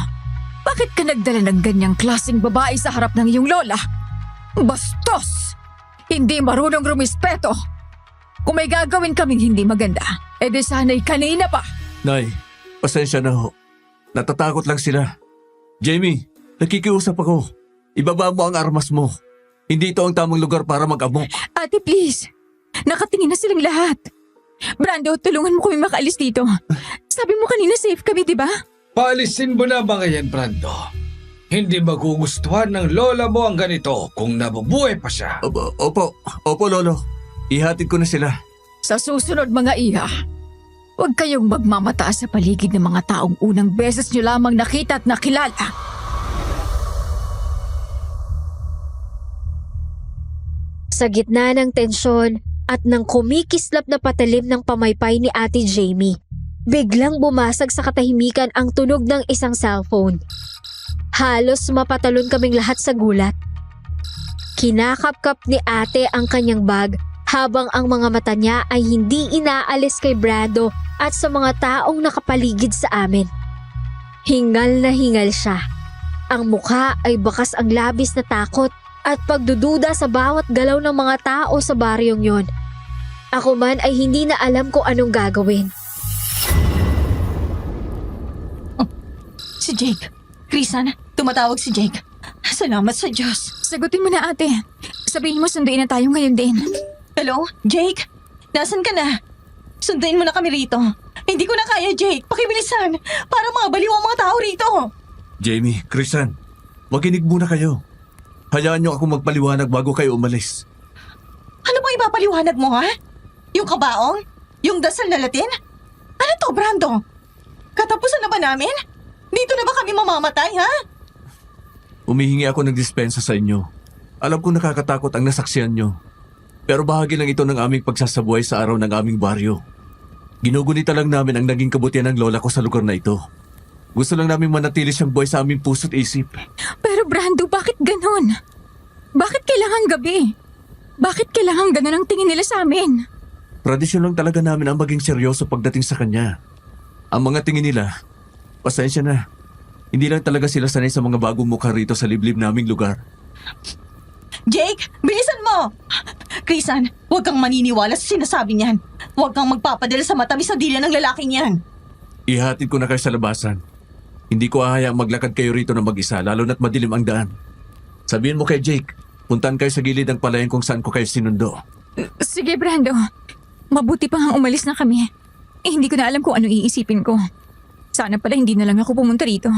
bakit ka nagdala ng ganyang klaseng babae sa harap ng iyong lola? Bastos! Hindi marunong rumispeto. Kung may gagawin kaming hindi maganda, edi sana'y kanina pa. Nay, pasensya na ho. Natatakot lang sila. Jamie, nakikiusap ako. Ibaba mo ang armas mo. Hindi ito ang tamang lugar para mag-amok. Ate, please. Nakatingin na silang lahat. Brando, tulungan mo kami makaalis dito. Sabi mo kanina safe kami, di ba? Paalisin mo na mga yan, Brando. Hindi magugustuhan ng lola mo ang ganito kung nabubuhay pa siya. Opo, Lolo. Ihatid ko na sila. Sa susunod mga iha, huwag kayong magmamataas sa paligid ng mga taong unang beses nyo lamang nakita at nakilala. Sa gitna ng tensyon at ng kumikislap na patalim ng pamaypay ni Ate Jamie, biglang bumasag sa katahimikan ang tunog ng isang cellphone. Halos mapatalon kaming lahat sa gulat. Kinakapkap ni ate ang kanyang bag habang ang mga mata niya ay hindi inaalis kay Brando at sa mga taong nakapaligid sa amin. Hingal na hingal siya. Ang mukha ay bakas ang labis na takot at pagdududa sa bawat galaw ng mga tao sa baryong yon. Ako man ay hindi na alam kung anong gagawin. Si Jake. Krisan, tumatawag si Jake. Salamat sa Diyos. Sagutin mo na ate. Sabihin mo sunduin na tayo ngayon din. Hello, Jake? Nasaan ka na? Sunduin mo na kami rito. Hindi ko na kaya, Jake. Pakibilisan. Para mabaliw ang mga tao rito. Jamie, Chrisan, makinig muna kayo. Hayaan niyo ako magpaliwanag bago kayo umalis. Ano bang ipapaliwanag mo, ha? Yung kabaong? Yung dasal na Latin? Ano to, Brando? Katapusan na ba namin? Dito na ba kami mamamatay, ha? Humihingi ako ng dispensa sa inyo. Alam kong nakakatakot ang nasaksihan nyo. Pero bahagi lang ito ng aming pagsasabuhay sa araw ng aming baryo. Ginugunita lang namin ang naging kabutihan ng lola ko sa lugar na ito. Gusto lang namin manatili siyang buhay sa aming puso't isip. Pero Brando, bakit ganon? Bakit kailangan gabi? Bakit kailangan ganon ang tingin nila sa amin? Tradisyon lang talaga namin ang maging seryoso pagdating sa kanya. Ang mga tingin nila, pasensya na. Hindi lang talaga sila sanay sa mga bagong mukha rito sa liblib naming lugar. Jake, bilisan mo! Krisan, huwag kang maniniwala sa sinasabi niyan. Huwag kang magpapadala sa matamis na dila ng lalaking yan. Ihatid ko na kayo sa labasan. Hindi ko hahayaang maglakad kayo rito na mag-isa, lalo na't madilim ang daan. Sabihin mo kay Jake, puntahan kayo sa gilid ng palayan kung saan ko kayo sinundo. Sige Brando, mabuti pa nga umalis na kami. Hindi ko na alam kung ano iisipin ko. Sana pala hindi na lang ako pumunta rito.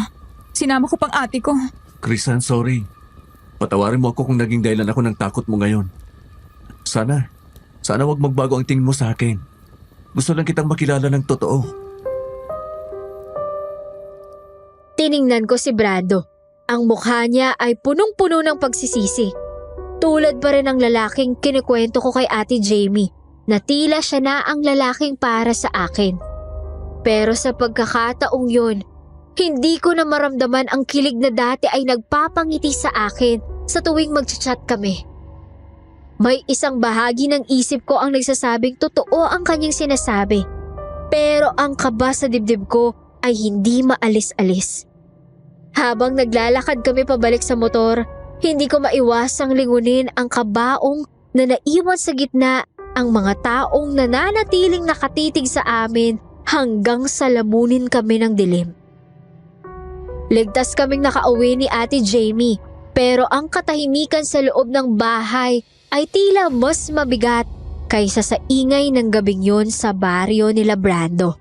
Sinama ko pang ate ko. Chrisan, sorry. Patawarin mo ako kung naging dahilan ako ng takot mo ngayon. Sana wag magbago ang tingin mo sa akin. Gusto lang kitang makilala ng totoo. Tiningnan ko si Brando. Ang mukha niya ay punong-puno ng pagsisisi. Tulad pa rin ng lalaking kinikwento ko kay Ate Jamie na tila siya na ang lalaking para sa akin. Pero sa pagkakataong yun, hindi ko na maramdaman ang kilig na dati ay nagpapangiti sa akin sa tuwing magchat kami. May isang bahagi ng isip ko ang nagsasabing totoo ang kanyang sinasabi. Pero ang kaba sa dibdib ko ay hindi maalis-alis. Habang naglalakad kami pabalik sa motor, hindi ko maiwasang lingunin ang kabaong na naiwan sa gitna ang mga taong nananatiling nakatitig sa amin hanggang salamunin kami ng dilim. Ligtas kaming nakauwi ni Ate Jamie, pero ang katahimikan sa loob ng bahay ay tila mas mabigat kaysa sa ingay ng gabing yun sa baryo nila Brando.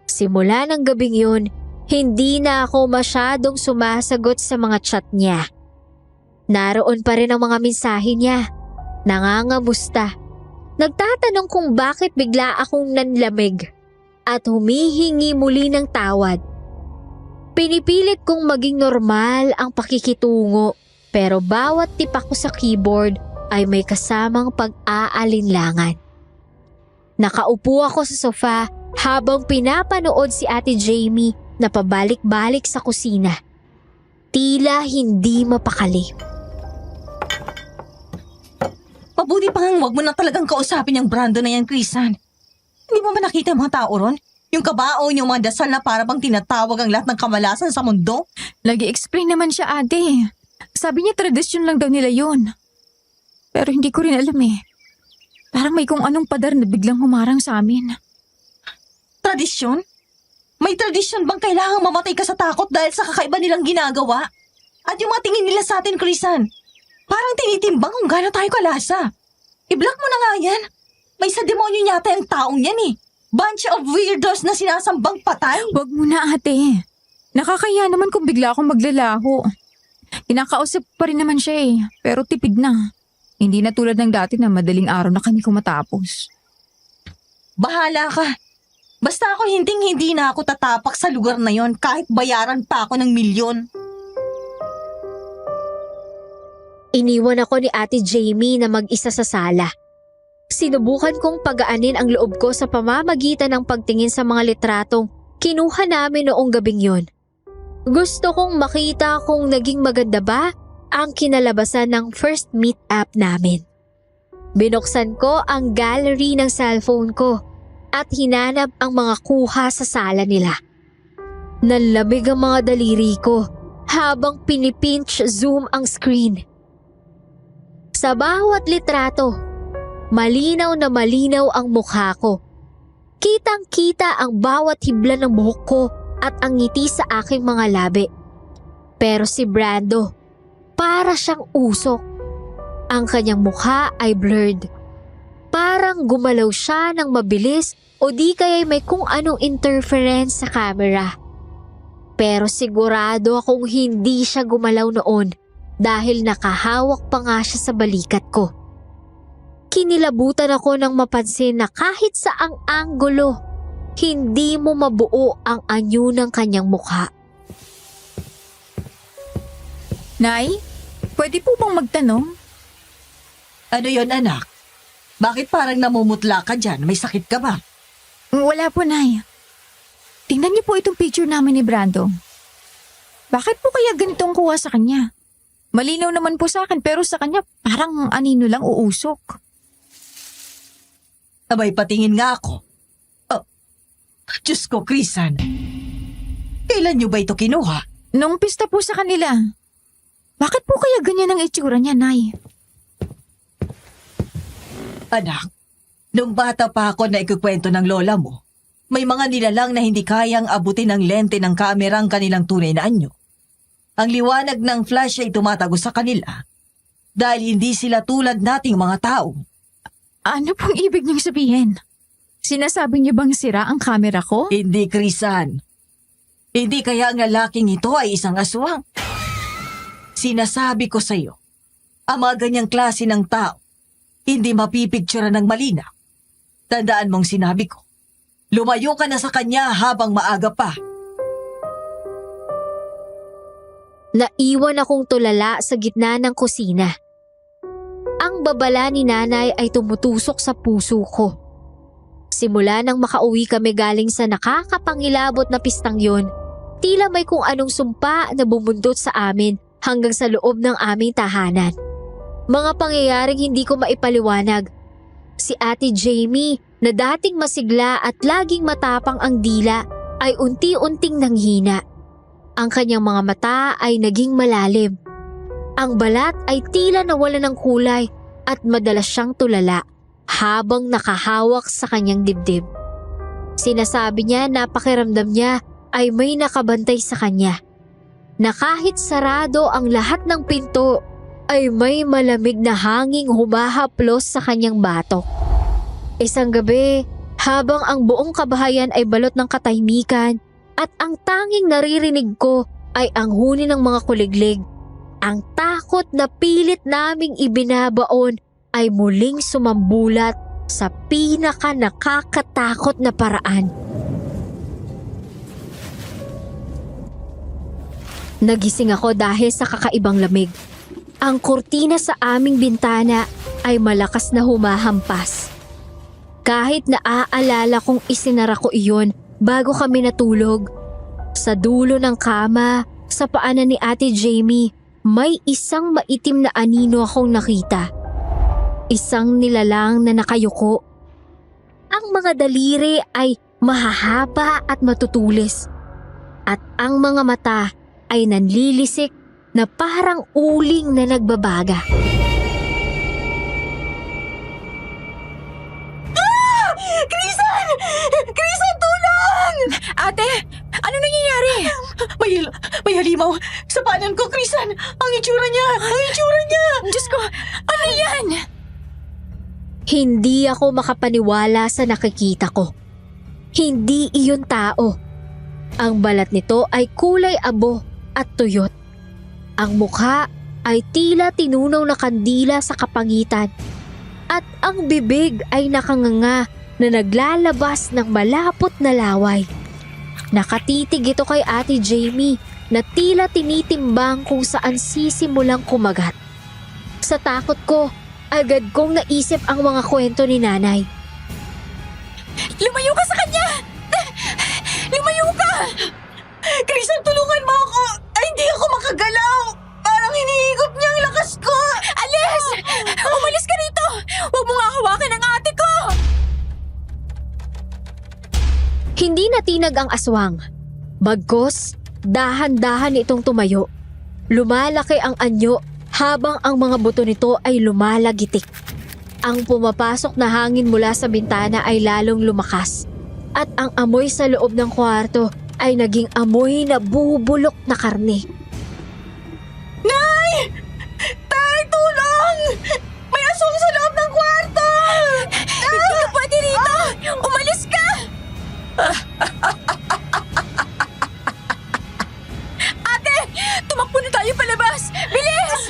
Simula ng gabing yun, hindi na ako masyadong sumasagot sa mga chat niya. Naroon pa rin ang mga mensahe niya. Nangangamusta. Nagtatanong kung bakit bigla akong nanlamig at humihingi muli ng tawad. Pinipilit kong maging normal ang pakikitungo pero bawat tipak ko sa keyboard ay may kasamang pag-aalinlangan. Nakaupo ako sa sofa habang pinapanood si Ate Jamie na pabalik-balik sa kusina. tila hindi mapakali. Mabuti pa nga huwag mo na talagang kausapin yung Brando na yan, Chrisan. Hindi mo ba nakita yung mga tao ron? Yung kabao, yung mga dasal na para bang tinatawag ang lahat ng kamalasan sa mundo? Nag-explain naman siya, ate. Sabi niya tradisyon lang daw nila yun. Pero hindi ko rin alam eh. Parang may kung anong padar na biglang humarang sa amin. Tradisyon? May tradisyon bang kailangang mamatay ka sa takot dahil sa kakaiba nilang ginagawa? At yung mga tingin nila sa atin, Chrisan, parang tinitimbang kung gaano tayo kalasa. I-block mo na nga yan. May sa demonyo yata yung taong yan eh. Bunch of weirdos na sinasambang patay. Wag mo na, ate. Nakakaya naman kung bigla akong maglalaho. Kinakausap pa rin naman siya eh, pero tipid na. Hindi na tulad ng dati na madaling araw na kami kumatapos. Bahala ka. Basta ako hindi na ako tatapak sa lugar na yon kahit bayaran pa ako ng milyon. Iniwan ako ni Ate Jamie na mag-isa sa sala. Sinubukan kong pagaanin ang loob ko sa pamamagitan ng pagtingin sa mga litratong kinuha namin noong gabing yon. Gusto kong makita kung naging maganda ba ang kinalabasan ng first meet-up namin. Binuksan ko ang gallery ng cellphone ko at hinanap ang mga kuha sa sala nila. Nanlamig ang mga daliri ko habang pinipinch zoom ang screen. Sa bawat litrato, malinaw na malinaw ang mukha ko. Kitang-kita ang bawat hibla ng buhok ko at ang ngiti sa aking mga labi. Pero si Brando, para siyang usok. Ang kanyang mukha ay blurred. Parang gumalaw siya ng mabilis o di kaya'y may kung anong interference sa camera. Pero sigurado akong hindi siya gumalaw noon dahil nakahawak pa nga siya sa balikat ko. Kinilabutan ako nang mapansin na kahit saang anggulo, hindi mo mabuo ang anyo ng kanyang mukha. Nay, pwede po bang magtanong? Ano yon anak? Bakit parang namumutla ka dyan? May sakit ka ba? Wala po, Nay. Tingnan niyo po itong picture namin ni Brando. Bakit po kaya ganitong kuha sa kanya? Malinaw naman po sa akin pero sa kanya parang anino lang uusok. Abay, patingin nga ako. Oh, Diyos ko, Chrisan. Kailan niyo ba ito kinuha? Nung pista po sa kanila. Bakit po kaya ganyan ang itsura niya, Nay? Anak, nung bata pa ako na ikukwento ng lola mo, may mga nilalang na hindi kayang abutin ng lente ng kamera ang kanilang tunay na anyo. Ang liwanag ng flash ay tumatago sa kanila dahil hindi sila tulad nating mga tao. Ano pong ibig niyong sabihin? Sinasabi niyo bang sira ang kamera ko? Hindi, Chrisan. Hindi kaya ang lalaking ito ay isang aswang. Sinasabi ko sa iyo, ang mga ganyang klase ng tao, hindi mapipicture ng malinaw. Tandaan mong sinabi ko, lumayo ka na sa kanya habang maaga pa. Naiwan akong tulala sa gitna ng kusina. Ang babala ni nanay ay tumutusok sa puso ko. Simula nang makauwi kami galing sa nakakapangilabot na pistang yon, tila may kung anong sumpa na bumundot sa amin hanggang sa loob ng aming tahanan. Mga pangyayaring hindi ko maipaliwanag. Si Ate Jamie na dating masigla at laging matapang ang dila ay unti-unting nanghina. Ang kanyang mga mata ay naging malalim. Ang balat ay tila nawala ng kulay at madalas siyang tulala habang nakahawak sa kanyang dibdib. Sinasabi niya na pakiramdam niya ay may nakabantay sa kanya. Na kahit sarado ang lahat ng pinto ay may malamig na hanging humahaplos sa kanyang batok. Isang gabi, habang ang buong kabahayan ay balot ng katahimikan at ang tanging naririnig ko ay ang huni ng mga kuliglig, ang takot na pilit naming ibinabaon ay muling sumambulat sa pinaka nakakatakot na paraan. Nagising ako dahil sa kakaibang lamig. Ang kurtina sa aming bintana ay malakas na humahampas. Kahit naaalala kong isinara ko iyon bago kami natulog, sa dulo ng kama sa paanan ni Ate Jamie, may isang maitim na anino akong nakita. Isang nilalang na nakayuko. Ang mga daliri ay mahahaba at matutulis. At ang mga mata ay nanlilisik na parang uling na nagbabaga. Krisan! Krisan, tulong! Ate, ano nangyayari? May halimaw sa paanan ko, Krisan! Ang itsura niya! Ang itsura niya! Diyos ko, ano yan? Hindi ako makapaniwala sa nakikita ko. Hindi iyon tao. Ang balat nito ay kulay abo at tuyot. Ang mukha ay tila tinunaw na kandila sa kapangitan. At ang bibig ay nakanganga na naglalabas ng malapot na laway. Nakatitig ito kay Ate Jamie na tila tinitimbang kung saan sisimulang kumagat. Sa takot ko, agad kong naisip ang mga kwento ni Nanay. Lumayo ka sa kanya! Lumayo ka! Krisan, tulungan mo ako! Ay, hindi ako makagalaw! Parang hinihigop niya ang lakas ko! Alis! Umalis ka rito! Huwag mo nga hawakan ang ate ko! Hindi natinag ang aswang. Bagkus, dahan-dahan itong tumayo. Lumalaki ang anyo habang ang mga buto nito ay lumalagitik. Ang pumapasok na hangin mula sa bintana ay lalong lumakas. At ang amoy sa loob ng kwarto ay naging amoy na bubulok na karne. Nay! Tay, tulong! May aswang sa loob ng kwarto! Hindi ka pwede rito! Umalis ka! Ate! Tumakbo na tayo palabas! Bilis!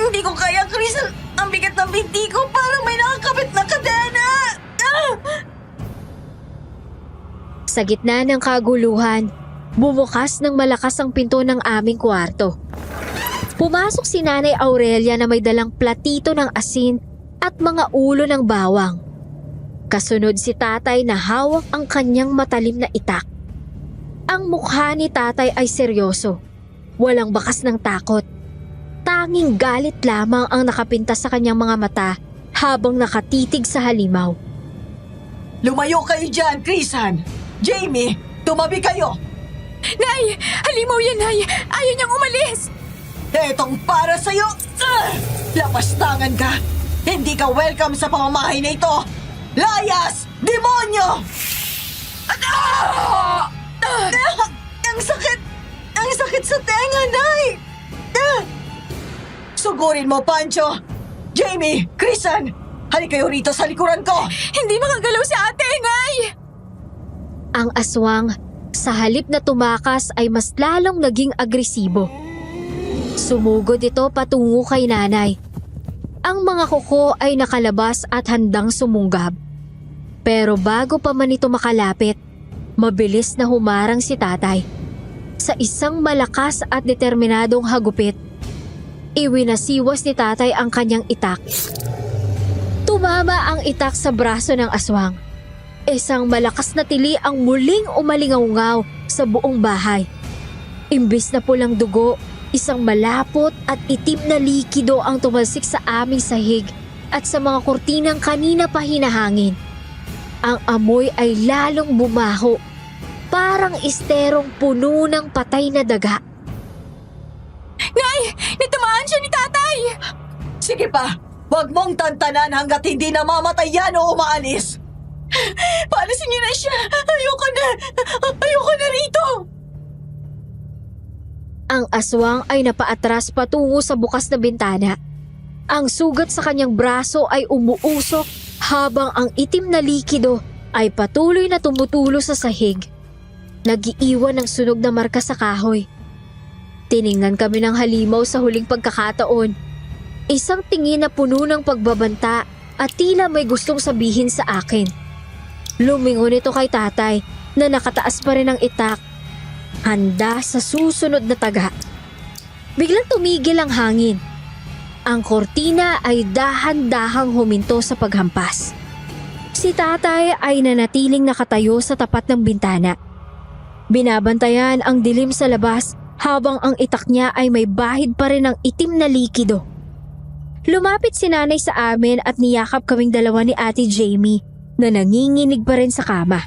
Hindi ko kaya, Krisan. Ang bigat ng binti ko, parang may nakakabit na kadena! Sa gitna ng kaguluhan, bumukas ng malakas ang pinto ng aming kwarto. Pumasok si Nanay Aurelia na may dalang platito ng asin at mga ulo ng bawang. Kasunod si Tatay na hawak ang kanyang matalim na itak. Ang mukha ni Tatay ay seryoso, walang bakas ng takot. Tanging galit lamang ang nakapintas sa kanyang mga mata habang nakatitig sa halimaw. Lumayo kayo dyan, Krisan! Jamie, tumabi kayo! Nay! Halimaw yan, Nay! Ayaw niyang umalis! Etong para sa'yo! Lapastangan ka! Hindi ka welcome sa pamamahay na ito! Layas! Demonyo! Ang sakit! Ang sakit sa tenga, Nay! Sugurin mo, Pancho! Jamie! Krisan! Halika kayo rito sa likuran ko! Hindi makagalaw si ate, Nay! Ang aswang, sa halip na tumakas ay mas lalong naging agresibo. Sumugod ito patungo kay Nanay. Ang mga kuko ay nakalabas at handang sumunggab. Pero bago pa man ito makalapit, mabilis na humarang si Tatay. Sa isang malakas at determinadong hagupit, iwinasiwas ni Tatay ang kanyang itak. Tumama ang itak sa braso ng aswang. Isang malakas na tili ang muling umalingaw-ngaw sa buong bahay. Imbis na pulang dugo, isang malapot at itim na likido ang tumalsik sa aming sahig at sa mga kurtinang kanina pa hinahangin. Ang amoy ay lalong bumaho, parang esterong puno ng patay na daga. Nay! Natamaan siya ni Tatay! Sige pa! Huwag mong tantanan hanggat hindi namamatay yan o umaalis! Paalisin niyo na siya! Ayoko na! Ayoko na rito! Ang aswang ay napaatras patungo sa bukas na bintana. Ang sugat sa kanyang braso ay umuusok habang ang itim na likido ay patuloy na tumutulo sa sahig. Nagiiwan ng sunog na marka sa kahoy. Tiningnan kami ng halimaw sa huling pagkakataon. Isang tingin na puno ng pagbabanta at tila may gustong sabihin sa akin. Lumingon ito kay Tatay na nakataas pa rin ang itak. Handa sa susunod na taga. Biglang tumigil ang hangin. Ang kortina ay dahan-dahang huminto sa paghampas. Si Tatay ay nanatiling nakatayo sa tapat ng bintana. Binabantayan ang dilim sa labas habang ang itak niya ay may bahid pa rin ng itim na likido. Lumapit si nanay sa amin at niyakap kaming dalawa ni Ate Jamie na nanginginig pa rin sa kama.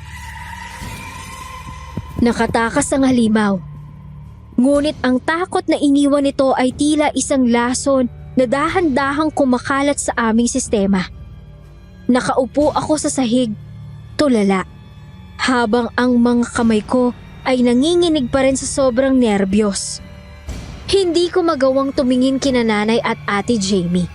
Nakatakas ang halimaw. Ngunit ang takot na iniwan nito ay tila isang lason na dahan-dahang kumakalat sa aming sistema. Nakaupo ako sa sahig, tulala, habang ang mga kamay ko ay nanginginig pa rin sa sobrang nerbiyos. Hindi ko magawang tumingin kina nanay at Ate Jamie.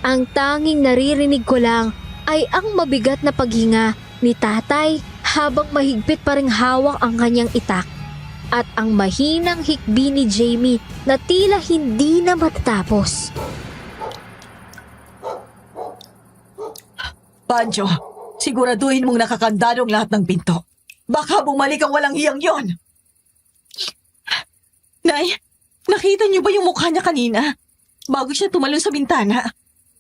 Ang tanging naririnig ko lang ay ang mabigat na paghinga ni tatay habang mahigpit pa ring hawak ang kanyang itak at ang mahinang hikbi ni Jamie na tila hindi na matatapos. Banjo, siguraduhin mong nakakandadong lahat ng pinto. Baka bumalik ang walang hiyang yon. Nay, nakita niyo ba yung mukha niya kanina? Bago siya tumalon sa bintana.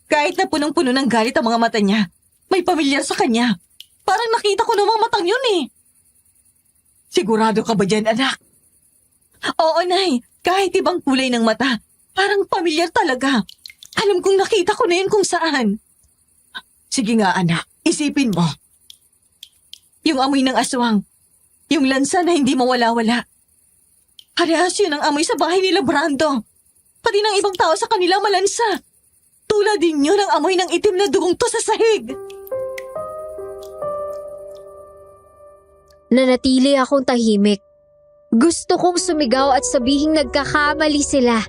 Kahit na punong-puno ng galit ang mga mata niya, may pamilyar sa kanya. Parang nakita ko namang matang yun eh. Sigurado ka ba dyan, anak? Oo, Nay. Kahit ibang kulay ng mata, parang pamilyar talaga. Alam kong nakita ko na yun kung saan. Sige nga, anak. Isipin mo. Yung amoy ng aswang. Yung lansa na hindi mawala-wala. Parehas yun ang amoy sa bahay nila, Brando. Pati ng ibang tao sa kanila malansa. Tulad din yun ang amoy ng itim na dugong to sa sahig. Nanatili akong tahimik. Gusto kong sumigaw at sabihing nagkakamali sila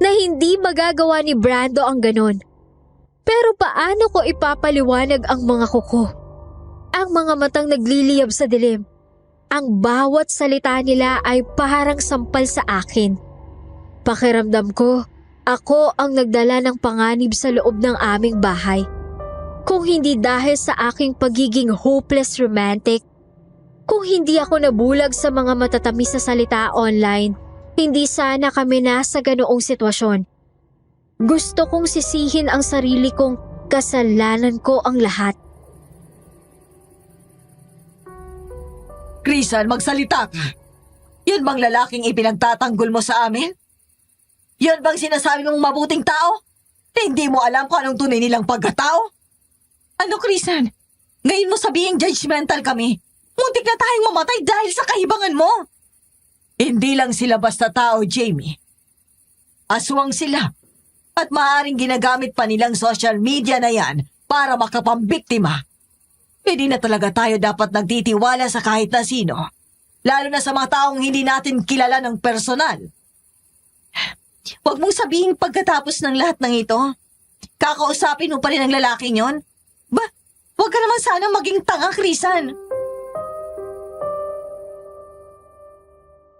na hindi magagawa ni Brando ang ganon. Pero paano ko ipapaliwanag ang mga kuko? Ang mga matang nagliliyab sa dilim. Ang bawat salita nila ay parang sampal sa akin. Pakiramdam ko, ako ang nagdala ng panganib sa loob ng aming bahay. Kung hindi dahil sa aking pagiging hopeless romantic, kung hindi ako nabulag sa mga matatamis na salita online, hindi sana kami nasa ganoong sitwasyon. Gusto kong sisihin ang sarili kong kasalanan ko ang lahat. Crisan, magsalita ka. Yan bang lalaking ipinagtatanggol mo sa amin? Yan bang sinasabi mong mabuting tao? Hindi mo alam kung anong tunay nilang pagkatao? Ano, Crisan? Ngayon mo sabihing judgmental kami. Muntik na tayong mamatay dahil sa kahibangan mo. Hindi lang sila basta tao, Jamie. Aswang sila. At maaaring ginagamit pa nilang social media na yan para makapambiktima. Hindi na talaga tayo dapat nagtitiwala sa kahit na sino. Lalo na sa mga taong hindi natin kilala ng personal. Huwag mong sabihin pagkatapos ng lahat ng ito, kakausapin mo pa rin ang lalaking yon? Ba, huwag ka naman sana maging tanga, Crisan.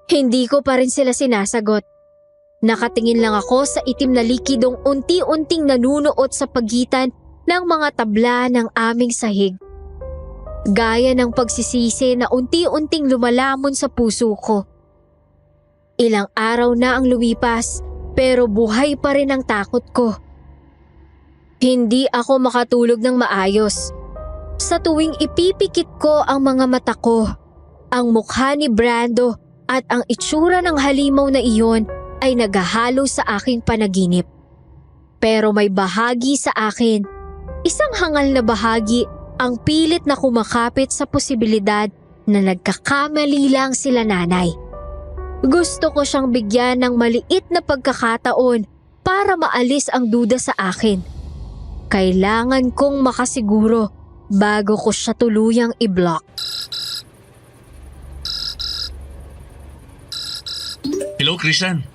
Hindi ko pa rin sila sinasagot. Nakatingin lang ako sa itim na likidong unti-unting nanunuot sa pagitan ng mga tabla ng aming sahig. Gaya ng pagsisisi na unti-unting lumalamon sa puso ko. Ilang araw na ang lumipas pero buhay pa rin ang takot ko. Hindi ako makatulog ng maayos. Sa tuwing ipipikit ko ang mga mata ko, ang mukha ni Brando at ang itsura ng halimaw na iyon ay naghahalo sa aking panaginip. Pero may bahagi sa akin, isang hangal na bahagi ang pilit na kumakapit sa posibilidad na nagkakamali lang sila nanay. Gusto ko siyang bigyan ng maliit na pagkakataon para maalis ang duda sa akin. Kailangan kong makasiguro bago ko siya tuluyang i-block. Hello, Crisan.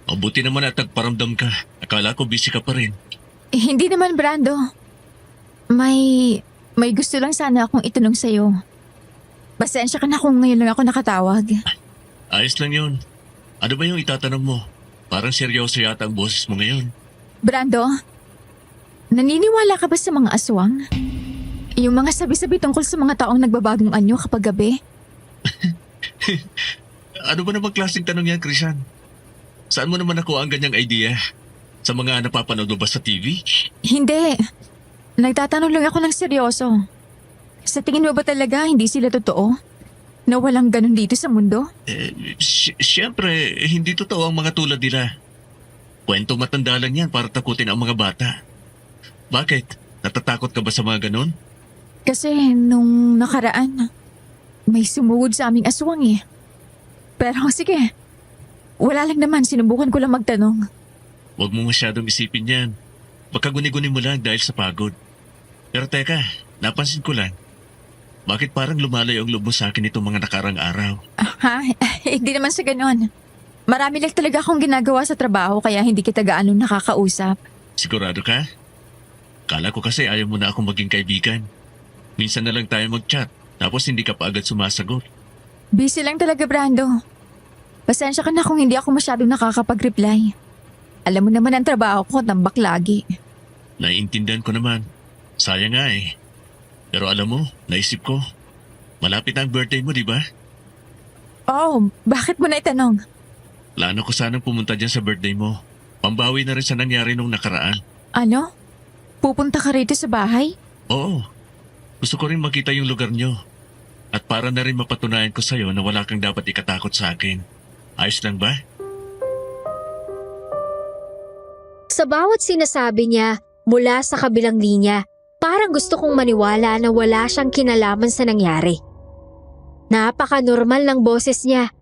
Mabuti naman at nagparamdam ka. Akala ko busy ka pa rin. Hindi naman, Brando. May gusto lang sana akong itanong sa'yo. Pasensya ka na kung ngayon lang ako nakatawag. Ayos lang yun. Ano ba yung itatanong mo? Parang seryoso yata ang boses mo ngayon. Brando, naniniwala ka ba sa mga aswang? Yung mga sabi-sabi tungkol sa mga taong nagbabagong anyo kapag gabi? Ano ba namang klaseng tanong yan, Crisan? Saan mo naman nakuha ang ganyang idea? Sa mga napapanood mo ba sa TV? Hindi. Nagtatanong lang ako ng seryoso. Sa tingin mo ba talaga hindi sila totoo? na walang ganun dito sa mundo? Siyempre, hindi totoo ang mga tulad nila. Kwento matanda lang yan para takutin ang mga bata. Bakit? Natatakot ka ba sa mga ganun? Kasi nung nakaraan, may sumugod sa aming aswang eh. Pero sige, wala lang naman, sinubukan ko lang magtanong. Huwag mo masyadong isipin yan. Baka guni-guni mo lang dahil sa pagod. Pero teka, napansin ko lang. Bakit parang lumalayo ang loob mo sa akin itong mga nakarang araw? Ha? Hindi naman sa ganon. Marami lang talaga akong ginagawa sa trabaho kaya hindi kita gaano nakakausap. Sigurado ka? Kala ko kasi ayaw mo na akong maging kaibigan. Minsan na lang tayo mag-chat, tapos hindi ka pa agad sumasagot. Busy lang talaga, Brando. Pasensya ka na kung hindi ako masyadong nakakapag-reply. Alam mo naman ang trabaho ko, tambak lagi. Naiintindihan ko naman. Sayang nga eh. Pero alam mo, naisip ko, malapit na ang birthday mo, di ba? Oh, bakit mo na itanong? Plano ko sanang pumunta dyan sa birthday mo. Pambawi na rin sa nangyari nung nakaraan. Ano? Pupunta ka rito sa bahay? Oo. Gusto ko rin makita yung lugar nyo. At para na rin mapatunayan ko sa'yo na wala kang dapat ikatakot sa akin. Ayos lang ba? Sa bawat sinasabi niya mula sa kabilang linya, parang gusto kong maniwala na wala siyang kinalaman sa nangyari. Napaka-normal ng boses niya.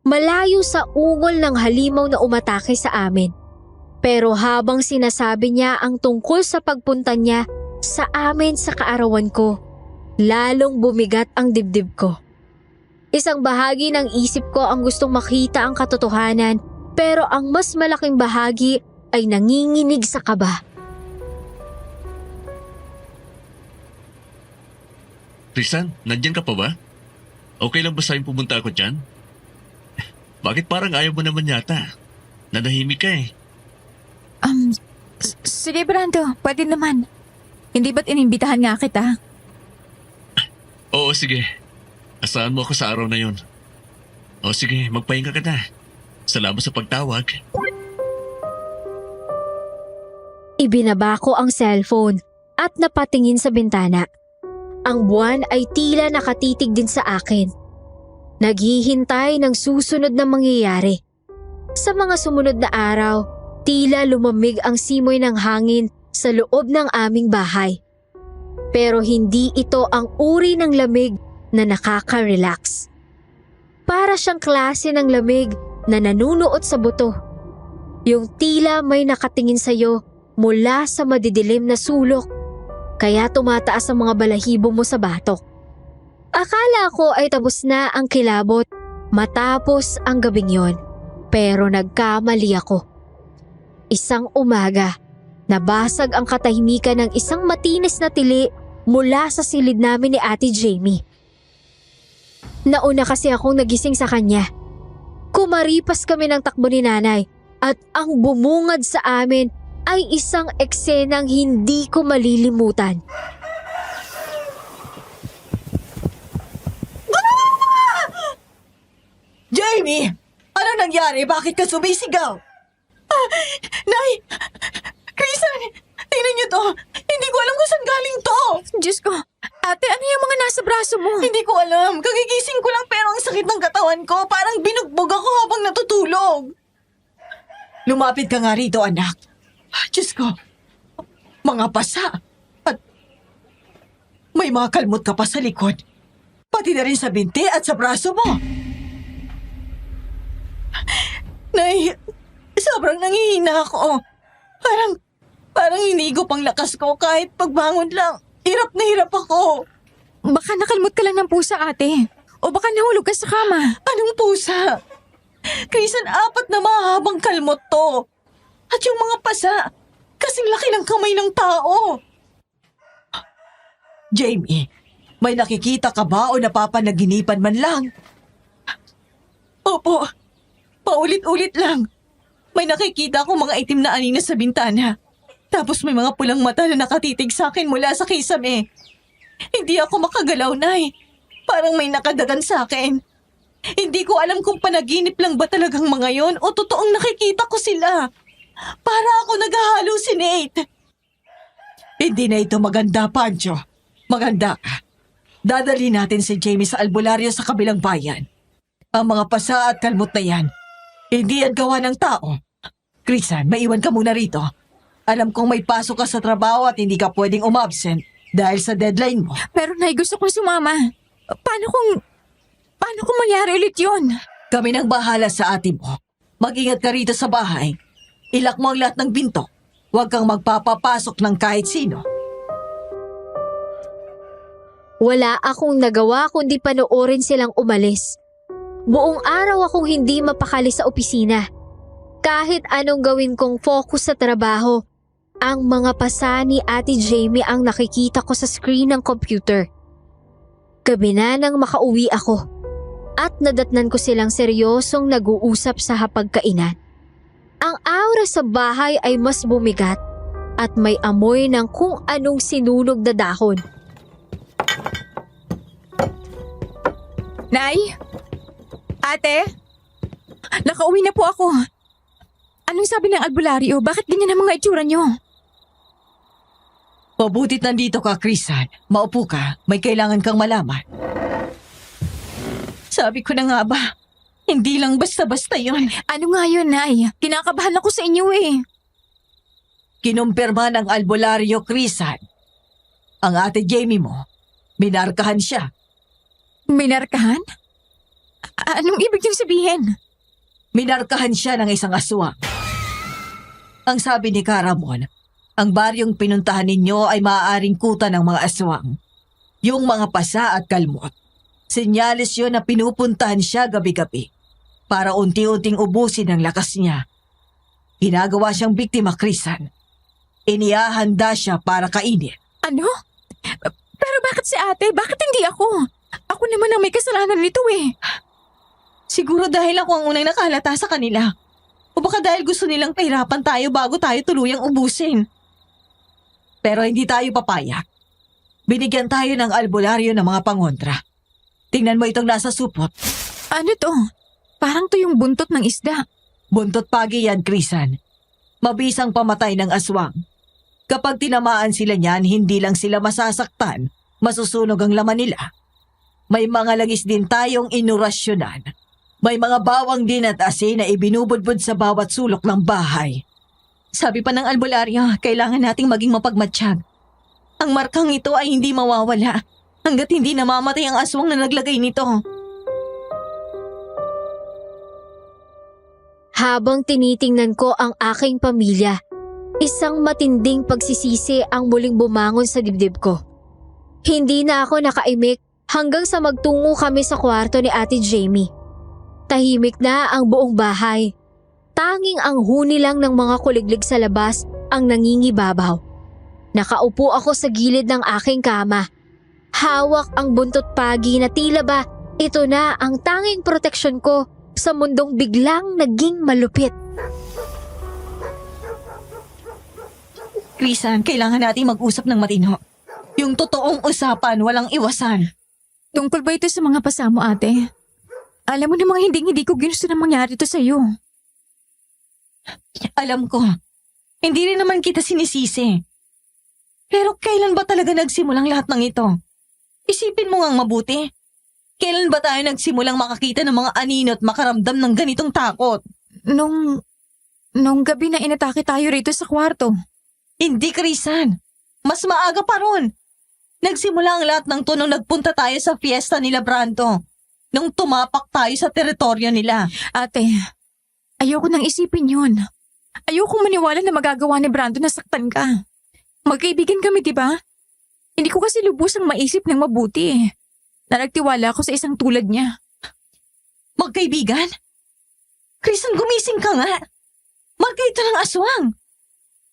Malayo sa ungol ng halimaw na umatake sa amin. Pero habang sinasabi niya ang tungkol sa pagpunta niya sa amin sa kaarawan ko, lalong bumigat ang dibdib ko. Isang bahagi ng isip ko ang gustong makita ang katotohanan, pero ang mas malaking bahagi ay nanginginig sa kaba. Rizan, nandyan ka pa ba? Okay lang ba sa'yo pumunta ako dyan? Bakit parang ayaw mo naman yata? Nanahimik ka eh. Sige, Brando, pwede naman. Hindi ba't inimbitahan nga kita? Oo, sige. Asahan mo ako sa araw na yun. O sige, magpahinga ka na. Salamat sa pagtawag. Ibinaba ko ang cellphone at napatingin sa bintana. Ang buwan ay tila nakatitig din sa akin. Naghihintay ng susunod na mangyayari. Sa mga sumunod na araw, tila lumamig ang simoy ng hangin sa loob ng aming bahay. Pero hindi ito ang uri ng lamig na nakaka-relax. Para siyang klase ng lamig na nanunuot sa buto. Yung tila may nakatingin sa'yo mula sa madidilim na sulok. Kaya tumataas ang mga balahibo mo sa batok. Akala ko ay tapos na ang kilabot matapos ang gabing yon. Pero nagkamali ako. Isang umaga, nabasag ang katahimikan ng isang matinis na tili mula sa silid namin ni Ate Jamie. Nauna kasi akong nagising sa kanya. Kumaripas kami ng takbo ni nanay at ang bumungad sa amin ay isang eksenang hindi ko malilimutan. Jamie! Ano nangyari? Bakit ka sumisigaw? Nay! Crisan! Tingnan niyo to! Hindi ko alam kung saan galing to! Diyos ko, ate, ano yung mga nasa braso mo? Hindi ko alam. Kagigising ko lang pero ang sakit ng katawan ko. Parang binugbog ako habang natutulog. Lumapit ka nga rito, anak. Diyos ko. Mga pasa. At may mga kalmot ka pa sa likod. Pati na rin sa binti at sa braso mo. Nay, sobrang nangihina ako. Parang hinigo pang lakas ko kahit pagbangon lang. Hirap na hirap ako. Baka nakalmot ka lang ng pusa, ate. O baka nahulog ka sa kama. Anong pusa? Crisan, 4 na mahabang kalmot to. At yung mga pasa, kasing laki ng kamay ng tao. Jamie, may nakikita ka ba o napapanaginipan man lang? Opo, paulit-ulit lang. May nakikita akong mga itim na anina sa bintana. Tapos may mga pulang mata na nakatitig sa akin mula sa kisame. Hindi ako makagalaw, Nay. Parang may nakadagan sa akin. Hindi ko alam kung panaginip lang ba talagang mga yon o totoong nakikita ko sila. Para ako nag-hallucinate. Hindi na ito maganda, Pancho. Maganda ka. Dadali natin si Jamie sa albularyo sa kabilang bayan. Ang mga pasa at kalmot na yan, hindi yan gawa ng tao. Chrisan, maiwan ka muna rito. Alam kong may pasok ka sa trabaho at hindi ka pwedeng umabsent dahil sa deadline mo. Pero Nay, gusto kong sumama. Paano kung mangyari ulit yun? Kami nang bahala sa ate mo. Mag-ingat ka rito sa bahay. Ilak mo ang lahat ng pinto. Huwag kang magpapapasok ng kahit sino. Wala akong nagawa kundi panoorin silang umalis. Buong araw akong hindi mapakali sa opisina. Kahit anong gawin kong focus sa trabaho, ang mga pasa ni Ate Jamie ang nakikita ko sa screen ng computer. Gabi na nang makauwi ako at nadatnan ko silang seryosong nag-uusap sa hapagkainan. Ang aura sa bahay ay mas bumigat at may amoy ng kung anong sinunog na dahon. Nay? Ate? Nakauwi na po ako. Anong sabi ng albularyo? Bakit ganyan ang mga itsura nyo? Mabutit nandito ka, Chrisan. Maupo ka. May kailangan kang malaman. Sabi ko na nga ba, hindi lang basta-basta yon. Ano nga yun, Nay? Kinakabahan ako sa inyo eh. Kinumpirma ng albularyo, Chrisan. Ang ate Jamie mo, minarkahan siya. Minarkahan? Anong ibig niyong sabihin? Minarkahan siya ng isang aswang. Ang sabi ni Caramon, ang baryong pinuntahan ninyo ay maaaring kuta ng mga aswang. Yung mga pasa at kalmot. Senyales yun na pinupuntahan siya gabi-gabi para unti-unting ubusin ang lakas niya. Ginagawa siyang biktima, Chrisan. Inihahanda siya para kainin. Ano? Pero bakit si ate? Bakit hindi ako? Ako naman ang may kasalanan nito eh. Siguro dahil ako ang unang nakalata sa kanila. O baka dahil gusto nilang pahirapan tayo bago tayo tuluyang ubusin. Pero hindi tayo papayag. Binigyan tayo ng albularyo ng mga pangontra. Tingnan mo itong nasa supot. Ano to? Parang to yung buntot ng isda. Buntot pagi yan, Chrisan. Mabisang pamatay ng aswang. Kapag tinamaan sila niyan, hindi lang sila masasaktan, masusunog ang laman nila. May mga langis din tayong inurasyonan. May mga bawang din at asin na ibinubudbud sa bawat sulok ng bahay. Sabi pa ng albularyo, kailangan nating maging mapagmatsyag. Ang markang ito ay hindi mawawala hanggat hindi namamatay ang aswang na naglagay nito. Habang tinitingnan ko ang aking pamilya, isang matinding pagsisisi ang muling bumangon sa dibdib ko. Hindi na ako nakaimik hanggang sa magtungo kami sa kwarto ni Ate Jamie. Tahimik na ang buong bahay. Tanging ang huni lang ng mga kuliglig sa labas ang nangingibabaw. Nakaupo ako sa gilid ng aking kama. Hawak ang buntot pagi na tila ba ito na ang tanging proteksyon ko sa mundong biglang naging malupit. Chrisan, kailangan nating mag-usap ng matino. Yung totoong usapan, walang iwasan. Tungkol ba ito sa mga pasamo, ate? Alam mo namang hindi ko ginusto na mangyari ito sa'yo. Alam ko, hindi rin naman kita sinisisi. Pero kailan ba talaga nagsimulang lahat ng ito? Isipin mo ngang mabuti. Kailan ba tayo nagsimulang makakita ng mga anino at makaramdam ng ganitong takot? Nung gabi na inatake tayo rito sa kwarto. Hindi, Chrisan. Mas maaga pa ron. Nagsimula ang lahat ng to nung nagpunta tayo sa fiesta nila Branto. Nung tumapak tayo sa teritoryo nila. Ate, ayoko nang isipin yun. Ayoko maniwala na magagawa ni Brando na saktan ka. Magkaibigan kami, di ba? Hindi ko kasi lubusang maisip ng mabuti eh. Na nagtiwala ako sa isang tulad niya. Magkaibigan? Chrisan, gumising ka nga. Marka ito ng aswang.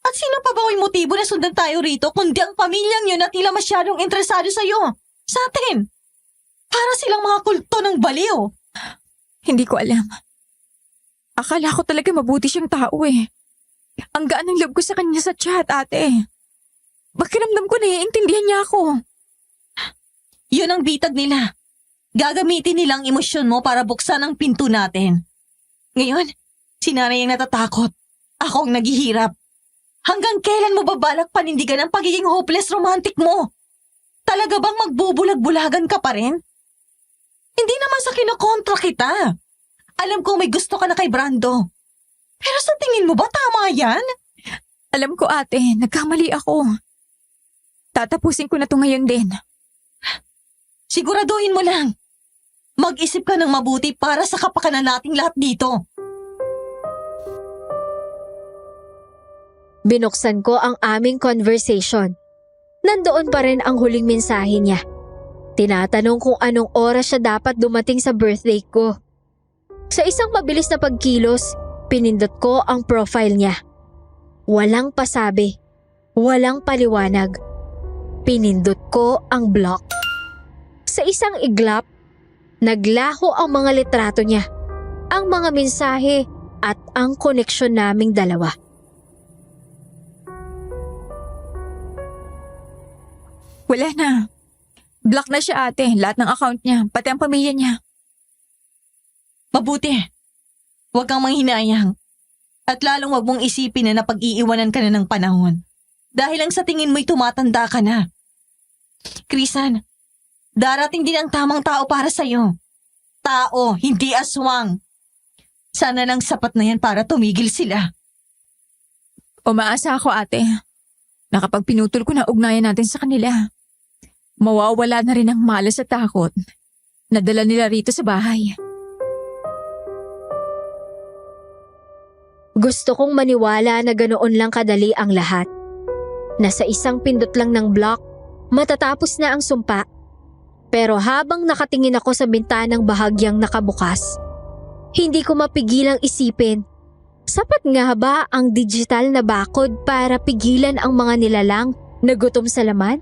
At sino pa ba may motibo na sundan tayo rito kundi ang pamilyang yun na tila masyadong interesado sa'yo? Sa atin. Para silang mga kulto ng baliw. Hindi ko alam. Akala ko talaga mabuti siyang tao eh. Ang gaan ng loob ko sa kanya sa chat, ate. Pakiramdam ko naiintindihan niya ako. Yun ang bitag nila. Gagamitin nilang emosyon mo para buksan ang pinto natin. Ngayon, si nanay ang natatakot. Ako ang naghihirap. Hanggang kailan mo babalak panindigan ang pagiging hopeless romantic mo? Talaga bang magbubulag-bulagan ka pa rin? Hindi naman sa kinokontra kita. Alam ko may gusto ka na kay Brando. Pero sa tingin mo ba tama yan? Alam ko ate, nagkamali ako. Tatapusin ko na to ngayon din. Siguraduhin mo lang. Mag-isip ka ng mabuti para sa kapakanan nating lahat dito. Binuksan ko ang aming conversation. Nandoon pa rin ang huling mensahe niya. Tinatanong kung anong oras siya dapat dumating sa birthday ko. Sa isang mabilis na pagkilos, pinindot ko ang profile niya. Walang pasabi, walang paliwanag. Pinindot ko ang block. Sa isang iglap, naglaho ang mga litrato niya, ang mga mensahe at ang koneksyon naming dalawa. Wala na. Block na siya ate, lahat ng account niya, pati ang pamilya niya. Mabuti. Huwag kang manghinayang. At lalong huwag mong isipin na napag-iiwanan ka na ng panahon. Dahil lang sa tingin mo'y tumatanda ka na. Krisan, darating din ang tamang tao para sa'yo. Tao, hindi aswang. Sana lang sapat na yan para tumigil sila. Umaasa ako ate, na kapag pinutol ko na ugnayan natin sa kanila, mawawala na rin ang malas at takot na dala nila rito sa bahay. Gusto kong maniwala na ganoon lang kadali ang lahat. Na sa isang pindot lang ng block, matatapos na ang sumpa. Pero habang nakatingin ako sa bintanang bahagyang nakabukas, hindi ko mapigilang isipin, sapat nga ba ang digital na bakod para pigilan ang mga nilalang na gutom sa laman?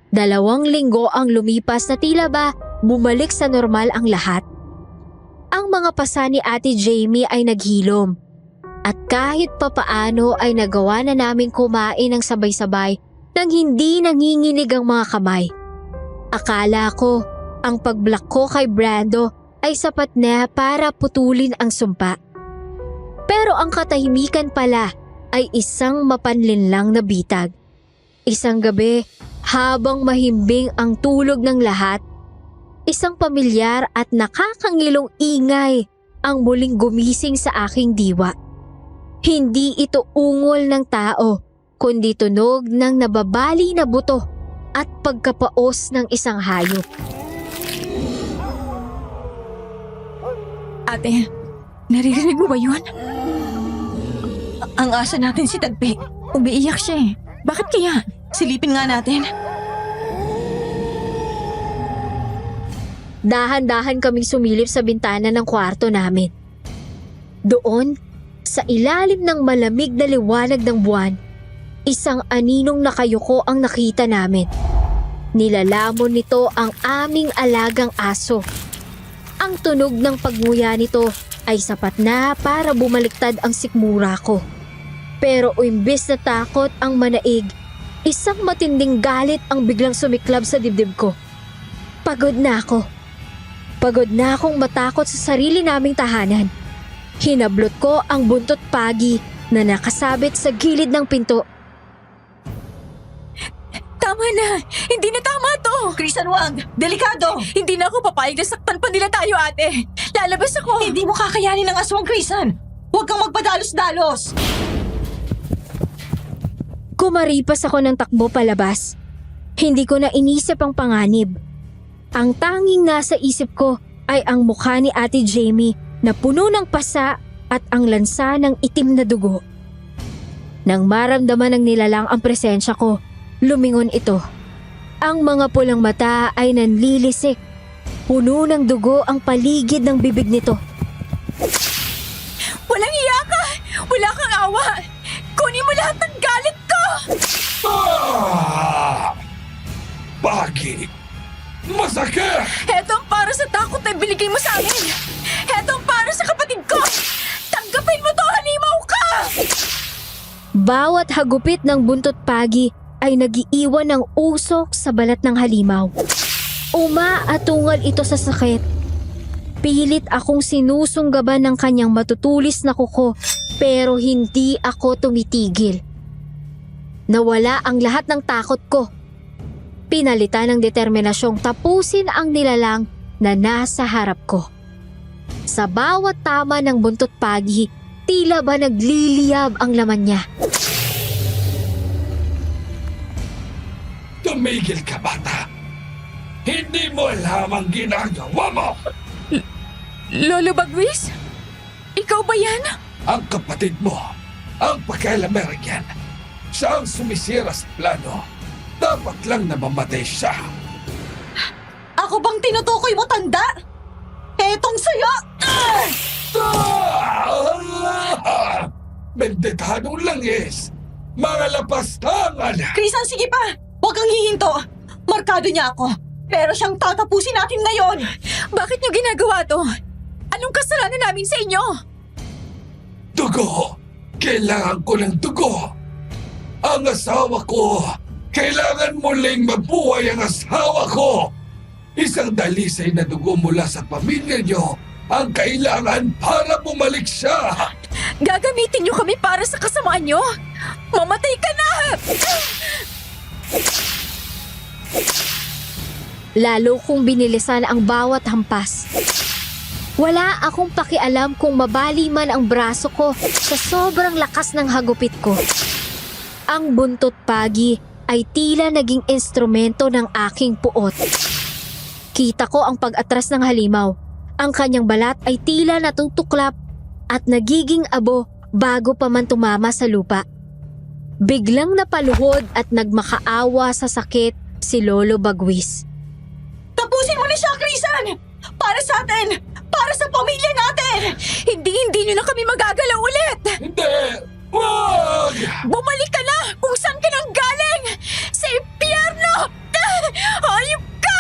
2 linggo ang lumipas na tila ba bumalik sa normal ang lahat. Ang mga pasa ni Ate Jamie ay naghilom at kahit papaano ay nagawa na naming kumain ng sabay-sabay nang hindi nanginginig ang mga kamay. Akala ko ang pagblock ko kay Brando ay sapat na para putulin ang sumpa. Pero ang katahimikan pala ay isang mapanlinlang na bitag. Isang gabi habang mahimbing ang tulog ng lahat, isang pamilyar at nakakangilong ingay ang muling gumising sa aking diwa. Hindi ito ungol ng tao, kundi tunog ng nababali na buto at pagkapaos ng isang hayop. Ate, naririnig mo ba yun? Ang asa natin si Tagpi. Umiiyak siya eh. Bakit kaya? Silipin nga natin. Dahan-dahan kaming sumilip sa bintana ng kwarto namin. Doon, sa ilalim ng malamig na liwanag ng buwan, isang aninong nakayuko ang nakita namin. Nilalamon nito ang aming alagang aso. Ang tunog ng pagnguya nito ay sapat na para bumaliktad ang sikmura ko. Pero imbes na takot ang manaig, isang matinding galit ang biglang sumiklab sa dibdib ko. Pagod na ako. Pagod na akong matakot sa sarili naming tahanan. Hinablot ko ang buntot pagi na nakasabit sa gilid ng pinto. Tama na! Hindi na tama to! Krisan, wag! Delikado! Hindi na ako papayag na saktan pa nila tayo ate! Lalabas ako! Hindi mo kakayanin ng aswang, Krisan! Huwag kang magpadalos-dalos! Kumaripas ako ng takbo palabas. Hindi ko na inisip ang panganib. Ang tanging nasa isip ko ay ang mukha ni Ate Jamie na puno ng pasa at ang lansa ng itim na dugo. Nang maramdaman ng nilalang ang presensya ko, lumingon ito. Ang mga pulang mata ay nanlilisik. Puno ng dugo ang paligid ng bibig nito. Walang iya ka! Wala kang awa! Kunin mo lahat ng galit ko! Bagi! Masakit! Heto ang para sa takot na binigay mo sa amin! Heto ang para sa kapatid ko! Tanggapin mo to, halimaw ka! Bawat hagupit ng buntot pagi ay nagiiwan ng usok sa balat ng halimaw. Umaatungal ito sa sakit. Pilit akong sinusunggaban ng kanyang matutulis na kuko pero hindi ako tumitigil. Nawala ang lahat ng takot ko. pinalitan ng determinasyong tapusin ang nilalang na nasa harap ko. Sa bawat tama ng buntot pagi, tila ba nagliliyab ang laman niya. Tumigil ka, bata! Hindi mo alam ang ginagawa mo! Lolo Bagwis? Ikaw ba yan? Ang kapatid mo, ang pagka-American, siya ang sumisira sa plano. Dapat lang na mamatay siya. Ako bang tinutukoy mo, tanda? Etong sayo! Bendetadong langis! Mga lapastangan! Krisan, sige pa! Huwag kang hihinto! Markado niya ako! Pero siyang tatapusin natin ngayon! Bakit niyo ginagawa to? Anong kasalanan namin sa inyo? Dugo! Kailangan ko ng dugo! Ang asawa ko! Kailangan muling mabuhay ang asawa ko! Isang dalisay na dugo mula sa pamilya niyo ang kailangan para bumalik siya! Gagamitin niyo kami para sa kasamaan niyo? Mamatay ka na! Lalo kong binilisan ang bawat hampas. Wala akong pakialam kung mabali man ang braso ko sa sobrang lakas ng hagupit ko. Ang buntot pagi ay tila naging instrumento ng aking puot. Kita ko ang pag-atras ng halimaw. Ang kanyang balat ay tila natutuklap at nagiging abo bago pa man tumama sa lupa. Biglang napaluhod at nagmakaawa sa sakit si Lolo Bagwis. Tapusin mo na siya, Krisan! Para sa atin! Para sa pamilya natin! Hindi niyo na kami magagalaw ulit! Hindi! Wag! Bumalik ka na kung saan ka nang galing! Sa impyerno! Hayop ka!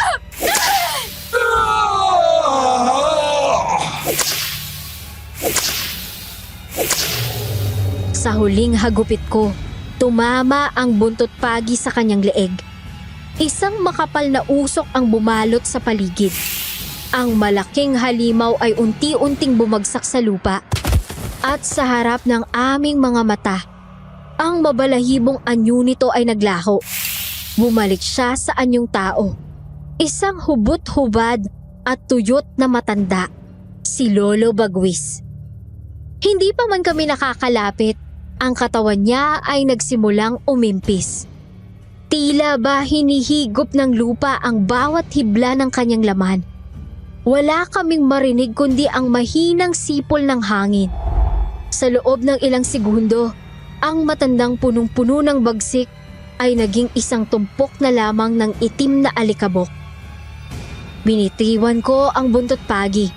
Sa huling hagupit ko, tumama ang buntot pagi sa kanyang leeg. Isang makapal na usok ang bumalot sa paligid. Ang malaking halimaw ay unti-unting bumagsak sa lupa. At sa harap ng aming mga mata, ang mabalahibong anyo nito ay naglaho. Bumalik siya sa anyong tao. Isang hubot-hubad at tuyot na matanda, si Lolo Bagwis. Hindi pa man kami nakakalapit, ang katawan niya ay nagsimulang umimpis. Tila ba hinihigop ng lupa ang bawat hibla ng kanyang laman. Wala kaming marinig kundi ang mahinang sipol ng hangin. Sa loob ng ilang segundo, ang matandang punong-puno ng bagsik ay naging isang tumpok na lamang ng itim na alikabok. Binitiwan ko ang buntot pagi.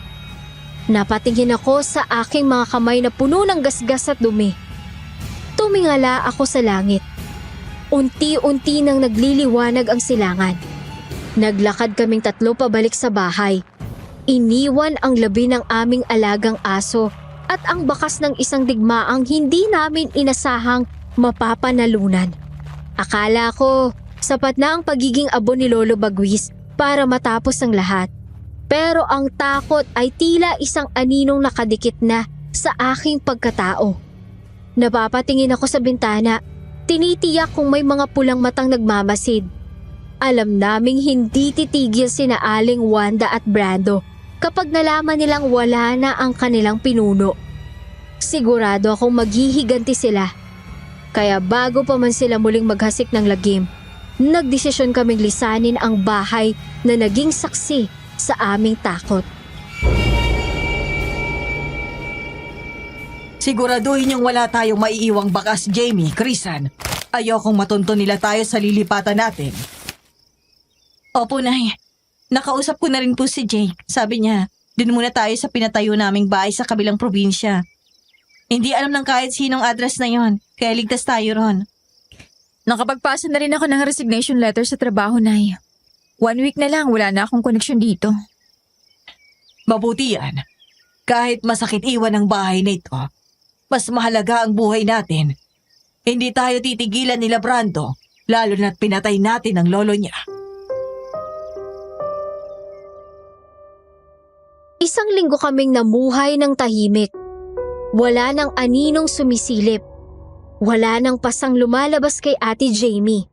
Napatingin ako sa aking mga kamay na puno ng gasgas at dumi. Tumingala ako sa langit. Unti-unti nang nagliliwanag ang silangan. Naglakad kaming tatlo pabalik sa bahay. Iniwan ang labi ng aming alagang aso at ang bakas ng isang digmaang hindi namin inasahang mapapanalunan. Akala ko, sapat na ang pagiging abo ni Lolo Bagwis para matapos ang lahat. Pero ang takot ay tila isang aninong nakadikit na sa aking pagkatao. Napapatingin ako sa bintana, tinitiyak kung may mga pulang matang nagmamasid. Alam naming hindi titigil sina Aling Wanda at Brando kapag nalaman nilang wala na ang kanilang pinuno. Sigurado akong maghihiganti sila. Kaya bago pa man sila muling maghasik ng lagim, nagdesisyon kaming lisanin ang bahay na naging saksi sa aming takot. Siguraduhin yung wala tayong maiiwang bakas, Jamie, Krisan. Ayokong matunto nila tayo sa lilipatan natin. Opo, Nay. Nakausap ko na rin po si Jake. Sabi niya, dun muna tayo sa pinatayo naming bahay sa kabilang probinsya. Hindi alam ng kahit sinong address na yon, kaya ligtas tayo ron. Nakapagpasa na rin ako ng resignation letter sa trabaho, Nay. 1 week na lang, wala na akong koneksyon dito. Mabuti yan. Kahit masakit iwan ang bahay na ito, mas mahalaga ang buhay natin. Hindi tayo titigilan nila Brando, lalo na't pinatay natin ang lolo niya. Isang linggo kaming namuhay ng tahimik. Wala nang aninong sumisilip. Wala nang pasang lumalabas kay Ate Jamie.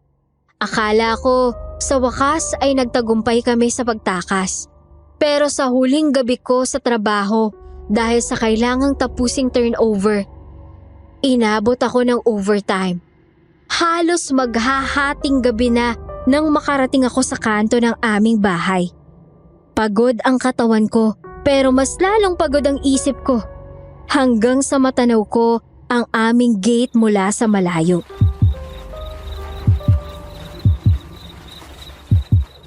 Akala ko Sa wakas ay nagtagumpay kami sa pagtakas. Pero sa huling gabi ko sa trabaho dahil sa kailangang tapusing turnover, inabot ako ng overtime. Halos maghahating gabi na nang makarating ako sa kanto ng aming bahay. Pagod ang katawan ko pero mas lalong pagod ang isip ko hanggang sa matanaw ko ang aming gate mula sa malayo.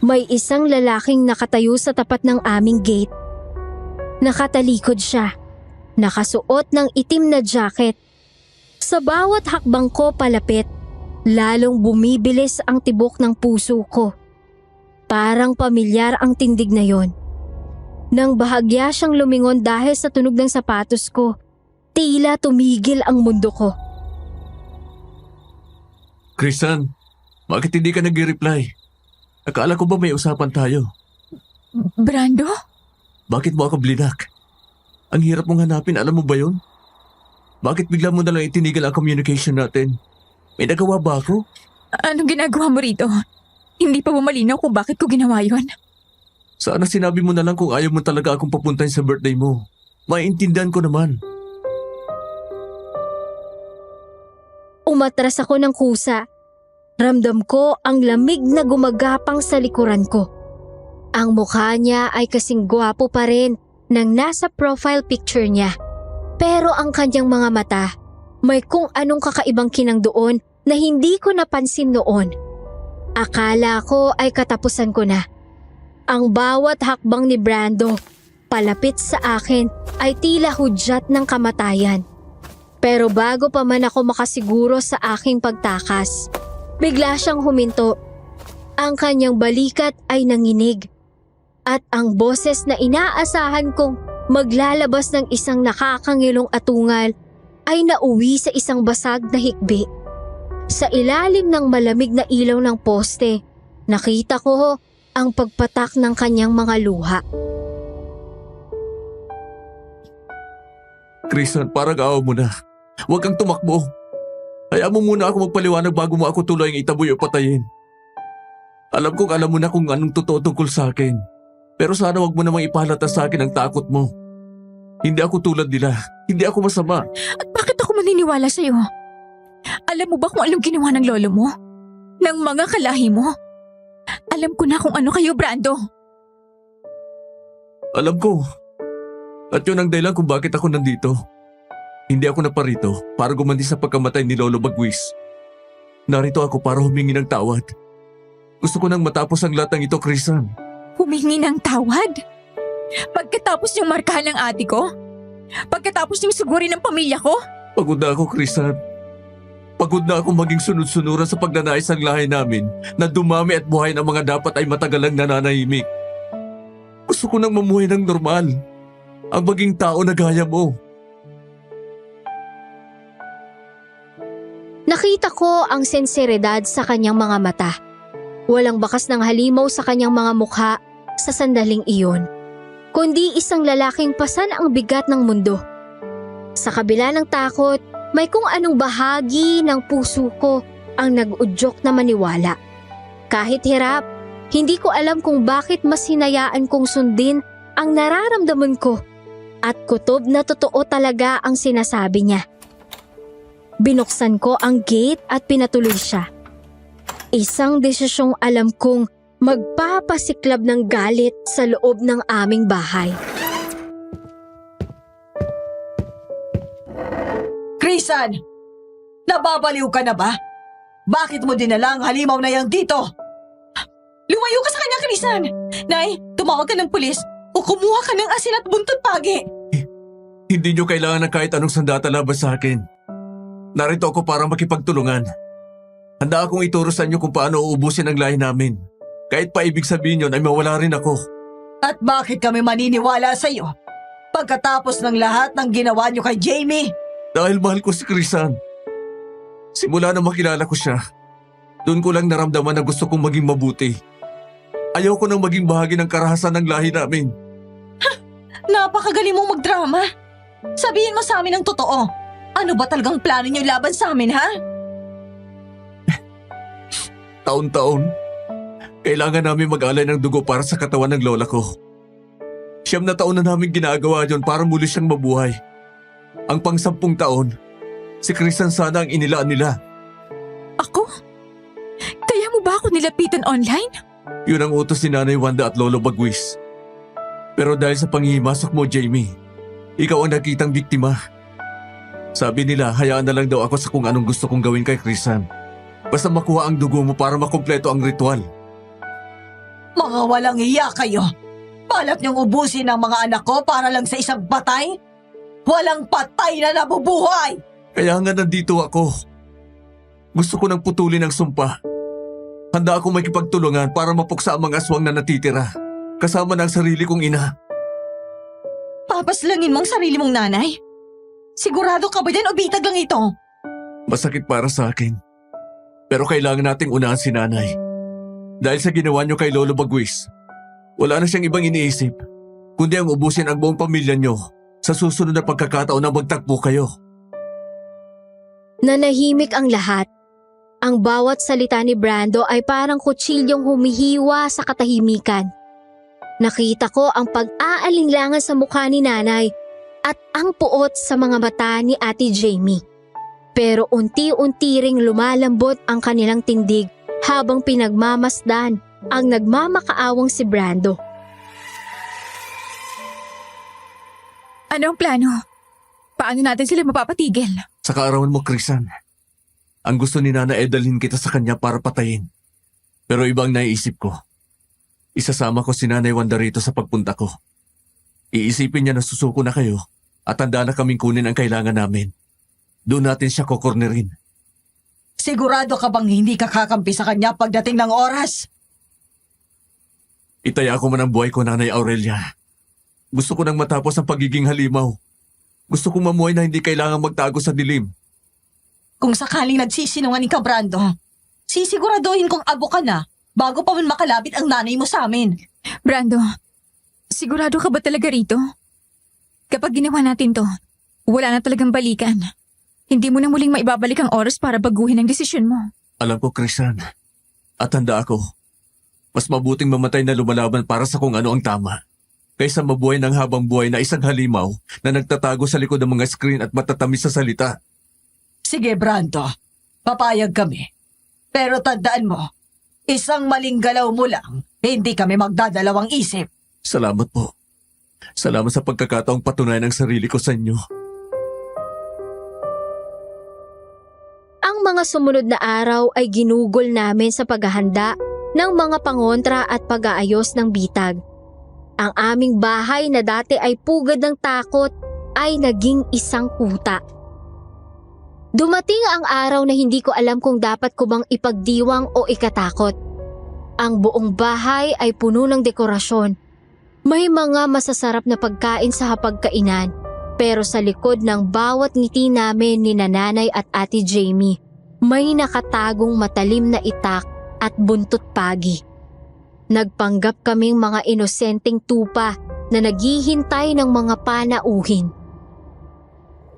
May isang lalaking nakatayo sa tapat ng aming gate. Nakatalikod siya, nakasuot ng itim na jacket. Sa bawat hakbang ko palapit, lalong bumibilis ang tibok ng puso ko. Parang pamilyar ang tindig na yon. Nang bahagya siyang lumingon dahil sa tunog ng sapatos ko, tila tumigil ang mundo ko. Krisan, bakit hindi ka nag-reply? Akala ko ba may usapan tayo? Brando? Bakit mo ako blinak? Ang hirap mong hanapin, alam mo ba yun? Bakit bigla mo nalang itinigil ang communication natin? May nagawa ba ako? Anong ginagawa mo rito? Hindi pa ba malinaw kung bakit ko ginawa yon? Sana sinabi mo na lang kung ayaw mo talaga akong papuntahin sa birthday mo. Maiintindihan ko naman. Umatras ako ng kusa. Ramdam ko ang lamig na gumagapang sa likuran ko. Ang mukha niya ay kasing gwapo pa rin ng nasa profile picture niya. Pero ang kanyang mga mata, may kung anong kakaibang kinang doon na hindi ko napansin noon. Akala ko ay katapusan ko na. Ang bawat hakbang ni Brando palapit sa akin ay tila hudyat ng kamatayan. Pero bago pa man ako makasiguro sa aking pagtakas, bigla siyang huminto. Ang kanyang balikat ay nanginig. At ang boses na inaasahan kong maglalabas ng isang nakakangilong atungal ay nauwi sa isang basag na hikbi. Sa ilalim ng malamig na ilaw ng poste, nakita ko ang pagpatak ng kanyang mga luha. Krisan, parang awa mo na. Huwag kang tumakbo. Hayaan mo muna ako magpaliwanag bago mo ako tuluyang itaboy o patayin. Alam kong alam mo na kung anong totoo tungkol sa akin. Pero sana wag mo namang ipalata sa akin ang takot mo. Hindi ako tulad nila. Hindi ako masama. At bakit ako maniniwala sa'yo? Alam mo ba kung anong ginawa ng lolo mo? Ng mga kalahi mo? Alam ko na kung ano kayo, Brando. Alam ko. At yun ang dahilan kung bakit ako nandito. Hindi ako naparito para gumanti sa pagkamatay ni Lolo Bagwis. Narito ako para humingi ng tawad. Gusto ko nang matapos ang lahat ng ito, Krisan. Humingi ng tawad? Pagkatapos niyong markahan ng ate ko? Pagkatapos niyong sugurin ng pamilya ko? Pagod na ako, Krisan. Pagod na ako maging sunod-sunuran sa pagnanais ng lahi namin na dumami at buhay ng mga dapat ay matagalang nananahimik. Gusto ko nang mamuhay ng normal. Ang maging tao na gaya mo. Nakita ko ang sinseridad sa kanyang mga mata. Walang bakas ng halimaw sa kanyang mga mukha sa sandaling iyon, kundi isang lalaking pasan ang bigat ng mundo. Sa kabila ng takot, may kung anong bahagi ng puso ko ang nag-udyok na maniwala. Kahit hirap, hindi ko alam kung bakit mas hinayaan kong sundin ang nararamdaman ko at kutob na totoo talaga ang sinasabi niya. Binuksan ko ang gate at pinatuloy siya. Isang desisyong alam kong magpapasiklab ng galit sa loob ng aming bahay. Krisan! Nababaliw ka na ba? Bakit mo dinala ang halimaw na yan dito? Lumayo ka sa kanya, Krisan! Nay, tumawag ka ng pulis o kumuha ka ng asin at buntot pagi. Hindi niyo kailangan ng kahit anong sandata laban sa akin. Narito ako para makipagtulungan. Handa akong ituro sa inyo kung paano uubusin ang lahi namin. Kahit pa ibig sabihin yun ay mawala rin ako. At bakit kami maniniwala sa iyo? Pagkatapos ng lahat ng ginawa niyo kay Jamie? Dahil mahal ko si Krisan. Simula na makilala ko siya, doon ko lang naramdaman na gusto kong maging mabuti. Ayaw ko nang maging bahagi ng karahasan ng lahi namin. Napakagaling mong magdrama. Sabihin mo sa amin ang totoo. Ano ba talagang plano niyo laban sa amin, ha? Taon-taon, Kailangan namin mag-alay ng dugo para sa katawan ng lola ko. 9 na taon na namin ginagawa yon para muli siyang mabuhay. Ang pang-10 taon, si Christian sana ang inilaan nila. Ako? Kaya mo ba ako nilapitan online? Yun ang utos ni Nanay Wanda at Lolo Bagwis. Pero dahil sa panghihimasok mo, Jamie, ikaw ang nakitang biktima. Sabi nila, hayaan na lang daw ako sa kung anong gusto kong gawin kay Christian. Basta makuha ang dugo mo para makumpleto ang ritual. Mga walang iya kayo. Balak niyong ubusin ang mga anak ko para lang sa isang patay? Walang patay na nabubuhay! Kaya nga nandito ako. Gusto ko nang putulin ang sumpa. Handa akong makipagtulungan para mapuksa ang mga aswang na natitira. Kasama ng sarili kong ina. Papaslangin mong sarili mong nanay? Sigurado ka ba dyan o bitag lang ito? Masakit para sa akin. Pero kailangan nating unahan si nanay. Dahil sa ginawa niyo kay Lolo Bagwis, wala na siyang ibang iniisip, kundi ang ubusin ang buong pamilya niyo sa susunod na pagkakataon na magtagpo kayo. Nanahimik ang lahat. Ang bawat salita ni Brando ay parang kutsilyong humihiwa sa katahimikan. Nakita ko ang pag-aalinlangan sa mukha ni nanay at ang puot sa mga mata ni Ate Jamie. Pero unti-unti ring lumalambot ang kanilang tindig habang pinagmamasdan ang nagmamakaawang si Brando. Ano ang plano? Paano natin sila mapapatigil? Sa kaarawan mo, Christian, ang gusto ni Nana ay dalhin kita sa kanya para patayin. Pero ibang naiisip ko. Isasama ko si Nanay Wanda rito sa pagpunta ko. Iisipin niya na susuko na kayo at handa na kaming kunin ang kailangan namin. Doon natin siya kokornerin. Sigurado ka bang hindi ka kakampi sa kanya pagdating ng oras? Itaya ko man ang buhay ko, Nanay Aurelia. Gusto ko nang matapos ang pagiging halimaw. Gusto kong mamuhay na hindi kailangang magtago sa dilim. Kung sakaling nagsisinungaling ka, Brando, sisiguraduhin kong abo ka na bago pa man makalapit ang nanay mo sa amin. Brando, sigurado ka ba talaga rito? Kapag ginawa natin to, wala na talagang balikan. Hindi mo na muling maibabalik ang oras para baguhin ang desisyon mo. Alam ko, Christian. At handa ako. Mas mabuting mamatay na lumalaban para sa kung ano ang tama. Kaysa mabuhay ng habang buhay na isang halimaw na nagtatago sa likod ng mga screen at matatamis sa salita. Sige, Brando. Papayag kami. Pero tandaan mo, isang maling galaw mo lang, hindi kami magdadalawang isip. Salamat po. Salamat sa pagkakataong patunayan ang sarili ko sa inyo. Ang mga sumunod na araw ay ginugol namin sa paghahanda ng mga pangontra at pag-aayos ng bitag. Ang aming bahay na dati ay pugad ng takot ay naging isang kuta. Dumating ang araw na hindi ko alam kung dapat ko bang ipagdiwang o ikatakot. Ang buong bahay ay puno ng dekorasyon. May mga masasarap na pagkain sa hapagkainan, pero sa likod ng bawat ngiti namin ni Nanay at Ate Jamie, may nakatagong matalim na itak at buntot pagi. Nagpanggap kaming mga inosenteng tupa na naghihintay ng mga panauhin.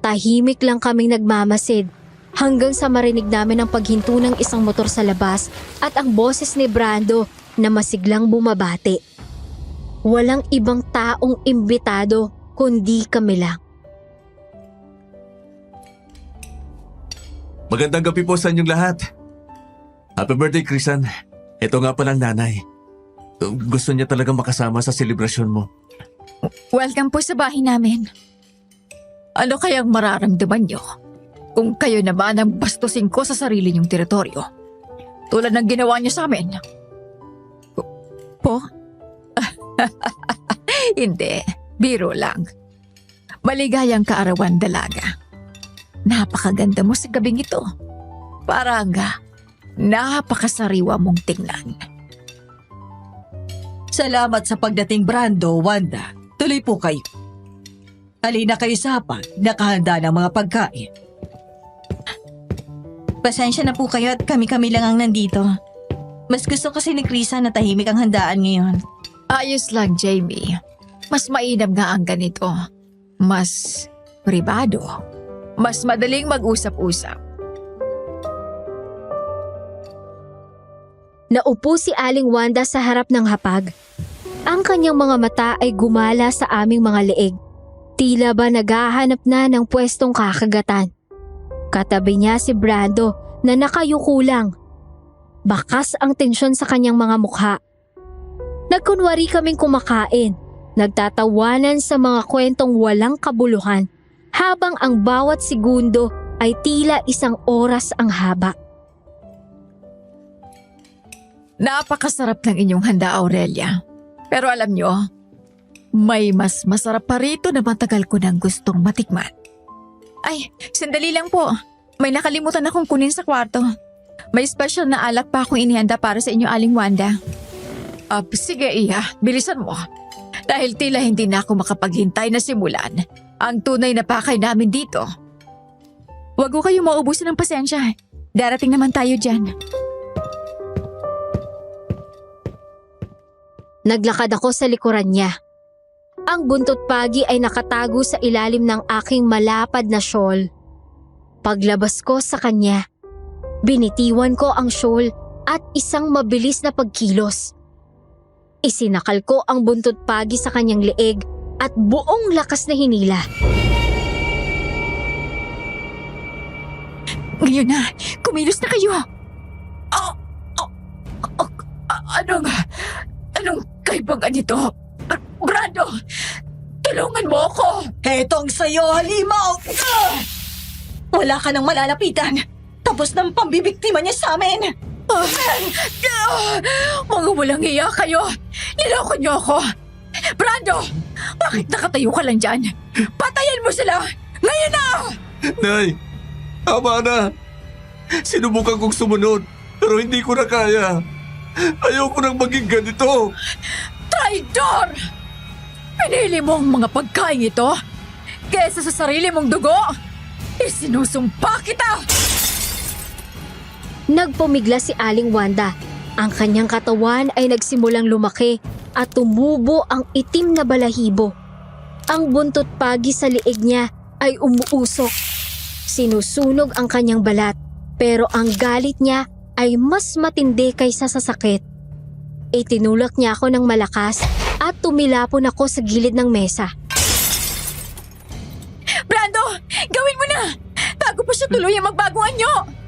Tahimik lang kaming nagmamasid hanggang sa marinig namin ang paghinto ng isang motor sa labas at ang boses ni Brando na masiglang bumabati. Walang ibang taong imbitado kundi kami lang. Magandang gabi po sa inyong lahat. Happy birthday, Christian. Ito nga palang nanay. Gusto niya talaga makasama sa selebrasyon mo. Welcome po sa bahay namin. Ano kayang mararamdaman nyo kung kayo naman ang bastusin ko sa sarili niyong teritoryo? Tulad ng ginawa niyo sa amin. Po? Hindi, biro lang. Maligayang kaarawan, dalaga. Napakaganda mo sa gabing ito. Parang napakasariwa mong tingnan. Salamat sa pagdating, Brando, Wanda. Tuloy po kayo. Halina kayo sa hapag, nakahanda ng mga pagkain. Pasensya na po kayo at kami-kami lang ang nandito. Mas gusto kasi ni Krisa na tahimik ang handaan ngayon. Ayos lang, Jamie. Mas mainam nga ang ganito. Mas pribado. Mas madaling mag-usap-usap. Naupo si Aling Wanda sa harap ng hapag. Ang kanyang mga mata ay gumala sa aming mga leeg. Tila ba naghahanap na ng pwestong kakagatan. Katabi niya si Brando na nakayuko lang. Bakas ang tensyon sa kanyang mga mukha. Nagkunwari kaming kumakain, nagtatawanan sa mga kwentong walang kabuluhan habang ang bawat segundo ay tila isang oras ang haba. Napakasarap ng inyong handa, Aurelia. Pero alam nyo, may mas masarap pa rito na matagal ko nang gustong matikman. Ay, sandali lang po. May nakalimutan akong kunin sa kwarto. May special na alak pa akong inihanda para sa inyo, Aling Wanda. Sige, Iya. Bilisan mo. Dahil tila hindi na ako makapaghintay na simulan ang tunay na pakay namin dito. Huwag ko kayo maubusin ng pasensya. Darating naman tayo dyan. Naglakad ako sa likuran niya. Ang buntot pagi ay nakatago sa ilalim ng aking malapad na shawl. Paglabas ko sa kanya, binitiwan ko ang shawl at isang mabilis na pagkilos. Isinakal ko ang buntot pagi sa kanyang leeg at buong lakas na hinila. Ngayon na, kumilos na kayo. Anong kaibagan nito? Brando, tulungan mo ako! Hetong sa'yo, halimaw! Wala ka nang malalapitan. Tapos ng pambibiktima niya sa amin. Mga walang iya kayo! Niloko niyo ako! Brando, bakit nakatayo ka lang dyan? Patayin mo sila! Ngayon na! Nay, tama na. Sinubukan kong sumunod, pero hindi ko na kaya. Ayoko nang maging ganito. Traidor! Pinili mo ang mga pagkain ito kesa sa sarili mong dugo! Isinusumpa kita! Nagpumigla si Aling Wanda. Ang kanyang katawan ay nagsimulang lumaki at tumubo ang itim na balahibo. Ang buntot pagi sa liig niya ay umuusok. Sinusunog ang kanyang balat, pero ang galit niya ay mas matindi kaysa sa sakit. Itinulak niya ako ng malakas at tumilapon ako sa gilid ng mesa. Brando! Gawin mo na! Bago pa siya tuluyang magbago anyo!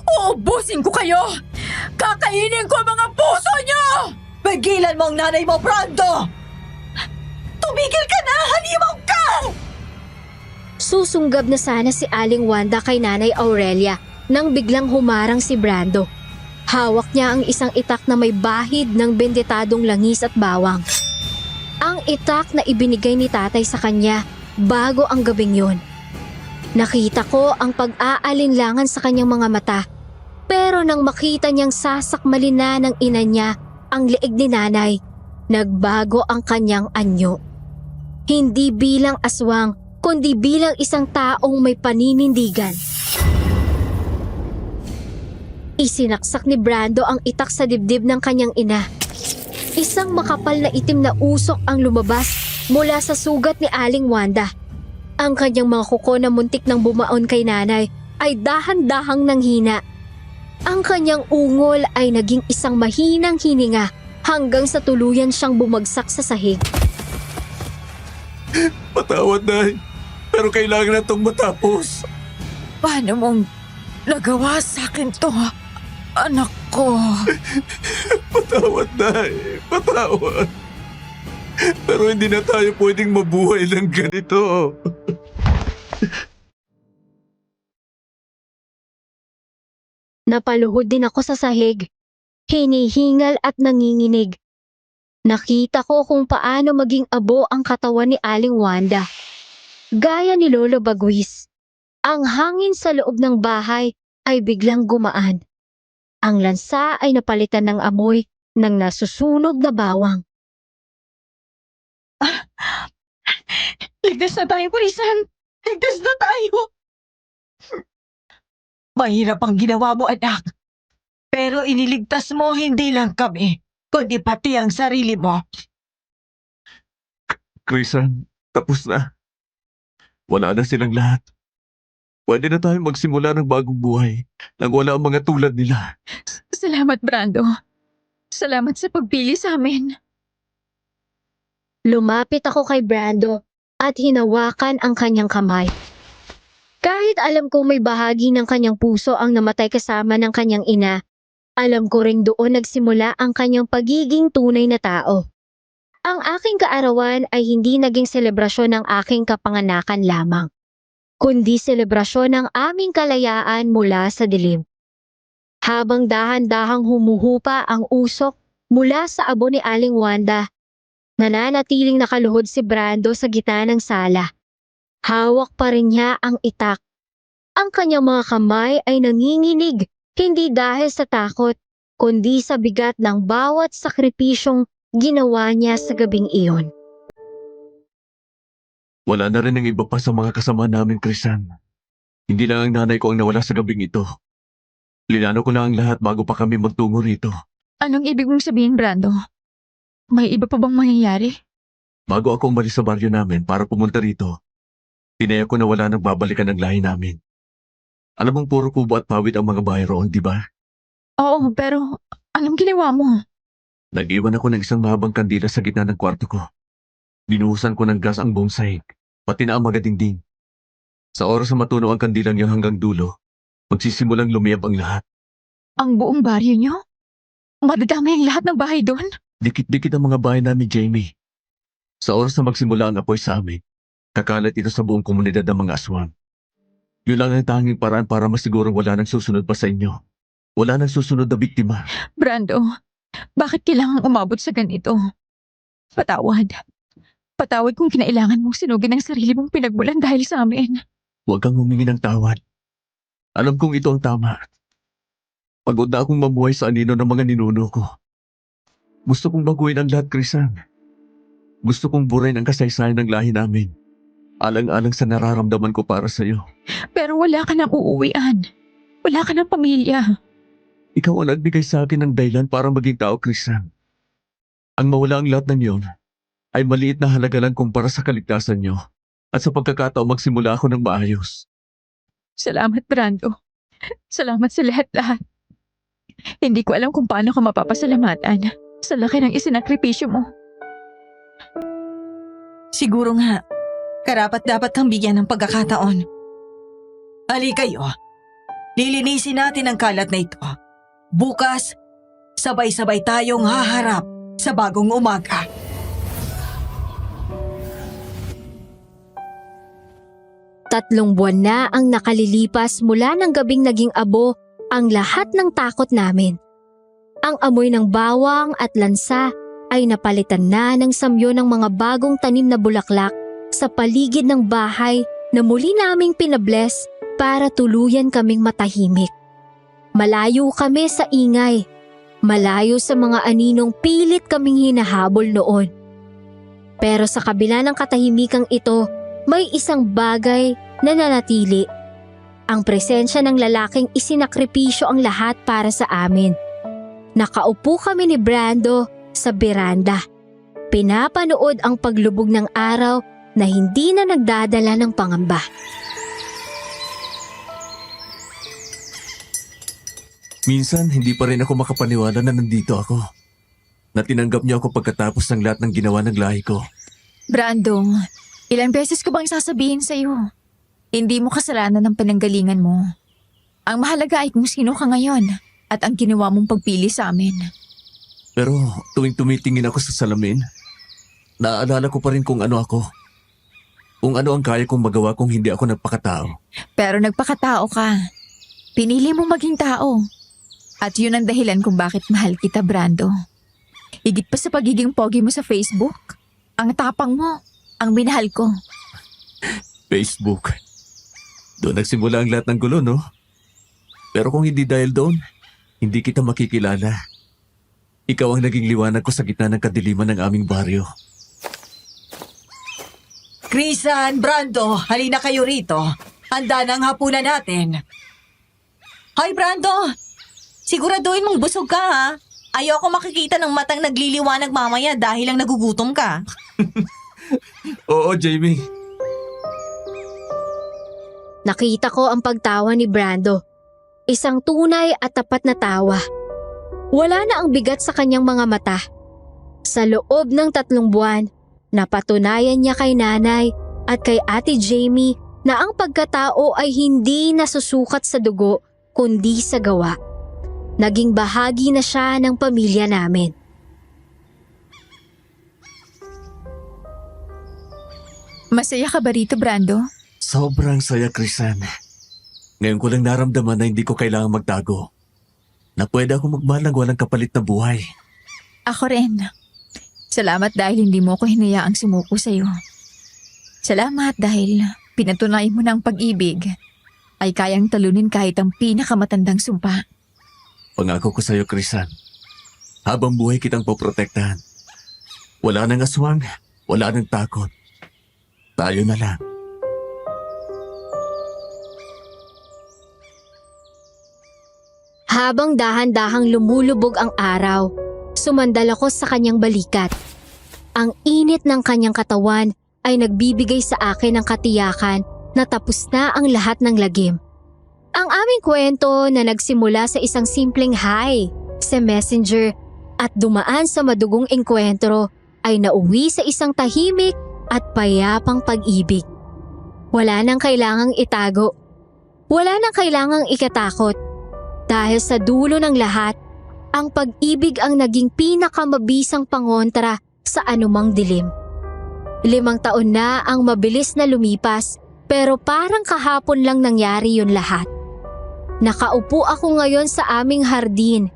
Uubusin ko kayo! Kakainin ko ang mga puso niyo! Pigilan mo ang nanay mo, Brando! Tumigil ka na! Halimaw ka! Susunggab na sana si Aling Wanda kay Nanay Aurelia nang biglang humarang si Brando. Hawak niya ang isang itak na may bahid ng bendetadong langis at bawang. Ang itak na ibinigay ni tatay sa kanya bago ang gabing yun. Nakita ko ang pag-aalinlangan sa kanyang mga mata, pero nang makita niyang sasakmalin na ng ina niya ang leeg ni nanay, nagbago ang kanyang anyo. Hindi bilang aswang, kundi bilang isang taong may paninindigan. Isinaksak ni Brando ang itak sa dibdib ng kanyang ina. Isang makapal na itim na usok ang lumabas mula sa sugat ni Aling Wanda. Ang kanyang mga kuko na muntik nang bumaon kay nanay ay dahan-dahang nanghina. Ang kanyang ungol ay naging isang mahinang hininga hanggang sa tuluyan siyang bumagsak sa sahig. Patawad, Nay. Pero kailangan na itong matapos. Paano mong nagawa sa akin to, anak ko? Patawad, Nay. Patawad. Pero hindi na tayo pwedeng mabuhay ng ganito. Napaluhod din ako sa sahig, hinihingal at nanginginig. Nakita ko kung paano maging abo ang katawan ni Aling Wanda. Gaya ni Lolo Baguis, ang hangin sa loob ng bahay ay biglang gumaan. Ang lansa ay napalitan ng amoy ng nasusunog na bawang. Ligtas na tayo, Pulisan! Ligtas na tayo! Mahirap ang ginawa mo, anak. Pero iniligtas mo hindi lang kami, kundi pati ang sarili mo. Krisan, tapos na. Wala na silang lahat. Pwede na tayong magsimula ng bagong buhay nang wala ang mga tulad nila. Salamat, Brando. Salamat sa pagpili sa amin. Lumapit ako kay Brando at hinawakan ang kanyang kamay. Kahit alam kong may bahagi ng kanyang puso ang namatay kasama ng kanyang ina, alam ko ring doon nagsimula ang kanyang pagiging tunay na tao. Ang aking kaarawan ay hindi naging selebrasyon ng aking kapanganakan lamang, kundi selebrasyon ng aming kalayaan mula sa dilim. Habang dahan-dahang humuhupa ang usok mula sa abo ni Aling Wanda, nananatiling nakaluhod si Brando sa gitna ng sala. Hawak pa rin niya ang itak. Ang kanyang mga kamay ay nanginginig, hindi dahil sa takot, kundi sa bigat ng bawat sakripisyong ginawa niya sa gabing iyon. Wala na rin ang iba pa sa mga kasama namin, Krisan. Hindi lang ang nanay ko ang nawala sa gabing ito. Linano ko lang ang lahat bago pa kami magtungo rito. Anong ibig mong sabihin, Brando? May iba pa bang mangyayari? Bago ako umalis sa baryo namin para pumunta rito, tinaya ko na wala nang babalikan ng lahi namin. Alam mong puro kubo at pawid ang mga bahay roon, di ba? Oo, pero anong ginawa mo? Nag-iwan ako ng isang mahabang kandila sa gitna ng kwarto ko. Binuhusan ko ng gas ang buong sahig, pati na ang mga dingding. Sa oras na matunaw ang kandilang niya hanggang dulo, magsisimulang lumiyab ang lahat. Ang buong baryo niyo? Madadamay ang lahat ng bahay doon? Dikit-dikit ang mga bahay namin, Jamie. Sa oras na magsimula ang apoy sa amin, kakalat ito sa buong komunidad ng mga aswang. Yun lang ang tanging paraan para masigurong wala nang susunod pa sa inyo. Wala nang susunod na biktima. Brando, bakit kailangang umabot sa ganito? Patawad. Patawad kung kinailangan mong sinugin ang sarili mong pinagmulan dahil sa amin. Huwag kang humingi ng tawad. Alam kong ito ang tama. Pagod na akong mamuhay sa anino ng mga ninuno ko. Gusto kong baguhin ang lahat, Krisan. Gusto kong burayin ang kasaysayan ng lahi namin. Alang-alang sa nararamdaman ko para sa iyo. Pero wala ka nang uuwian. Wala ka ng pamilya. Ikaw ang nagbigay sa akin ng dahilan para maging tao, Krisan. Ang mawala ang lahat ng iyon ay maliit na halaga lang kumpara sa kaligtasan niyo at sa pagkakataong magsimula ako ng maayos. Salamat, Brando. Salamat sa lahat-lahat. Hindi ko alam kung paano ka mapapasalamatan sa laki ng isinakripisyo mo. Siguro nga, karapat-dapat kang bigyan ng pagkakataon. Ali kayo, lilinisin natin ang kalat na ito. Bukas, sabay-sabay tayong haharap sa bagong umaga. Tatlong buwan na ang nakalilipas mula ng gabing naging abo ang lahat ng takot namin. Ang amoy ng bawang at lansa ay napalitan na ng samyo ng mga bagong tanim na bulaklak sa paligid ng bahay na muli naming pinabless para tuluyan kaming matahimik. Malayo kami sa ingay, malayo sa mga aninong pilit kaming hinahabol noon. Pero sa kabila ng katahimikang ito, may isang bagay na nanatili. Ang presensya ng lalaking isinakripisyo ang lahat para sa amin. Nakaupo kami ni Brando sa beranda. Pinapanood ang paglubog ng araw na hindi na nagdadala ng pangamba. Minsan, hindi pa rin ako makapaniwala na nandito ako. Na tinanggap niyo ako pagkatapos ng lahat ng ginawa ng lahi ko. Brando, ilang beses ko bang sasabihin sa'yo? Hindi mo kasalanan ng pinanggalingan mo. Ang mahalaga ay kung sino ka ngayon at ang ginawa mong pagpili sa amin. Pero tuwing tumitingin ako sa salamin, naaalala ko pa rin kung ano ako. Kung ano ang kaya kong magawa kung hindi ako nagpakatao. Pero nagpakatao ka. Pinili mong maging tao. At yun ang dahilan kung bakit mahal kita, Brando. Higit pa sa pagiging pogi mo sa Facebook. Ang tapang mo, ang minahal ko. Facebook. Doon nagsimula ang lahat ng gulo, no? Pero kung hindi dahil doon, hindi kita makikilala. Ikaw ang naging liwanag ko sa gitna ng kadiliman ng aming baryo. Krisan, Brando, halina kayo rito. Handa na ang hapunan natin. Hoy, Brando! Siguraduhin mong busog ka, ha? Ayoko makikita ng matang nagliliwanag mamaya dahil lang nagugutom ka. Oo, Jamie. Nakita ko ang pagtawa ni Brando. Isang tunay at tapat na tawa. Wala na ang bigat sa kanyang mga mata. Sa loob ng 3 buwan, napatunayan niya kay nanay at kay Ate Jamie na ang pagkatao ay hindi nasusukat sa dugo kundi sa gawa. Naging bahagi na siya ng pamilya namin. Masaya ka ba rito, Brando? Sobrang saya, Crisan. Ngayon ko lang naramdaman na hindi ko kailangang magtago. Na pwede ako magmahal ng walang kapalit na buhay. Ako rin. Salamat dahil hindi mo ko hinayaang sumuko sa'yo. Salamat dahil pinatunay mo na ang pag-ibig ay kayang talunin kahit ang pinakamatandang sumpa. Pangako ko sa'yo, Crisan. Habang buhay kitang poprotektahan. Wala nang aswang, wala nang takot. Tayo na lang. Habang dahan-dahang lumulubog ang araw, sumandal ako sa kanyang balikat. Ang init ng kanyang katawan ay nagbibigay sa akin ng katiyakan na tapos na ang lahat ng lagim. Ang aming kwento na nagsimula sa isang simpleng hi sa Messenger at dumaan sa madugong engkwentro ay nauwi sa isang tahimik at payapang pag-ibig. Wala nang kailangang itago. Wala nang kailangang ikatakot. Dahil sa dulo ng lahat, ang pag-ibig ang naging pinakamabisang pangontra sa anumang dilim. 5 taon na ang mabilis na lumipas pero parang kahapon lang nangyari yun lahat. Nakaupo ako ngayon sa aming hardin.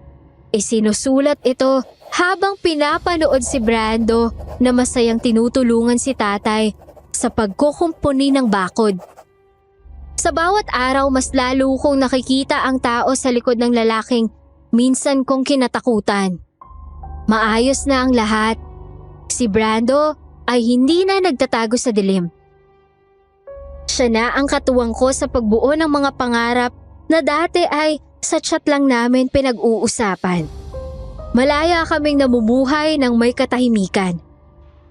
Isinusulat ito habang pinapanood si Brando na masayang tinutulungan si tatay sa pagkukumpuni ng bakod. Sa bawat araw mas lalo kong nakikita ang tao sa likod ng lalaking minsan kong kinatakutan. Maayos na ang lahat. Si Brando ay hindi na nagtatago sa dilim. Siya na ang katuwang ko sa pagbuo ng mga pangarap na dati ay sa chat lang namin pinag-uusapan. Malaya kaming namumuhay ng may katahimikan.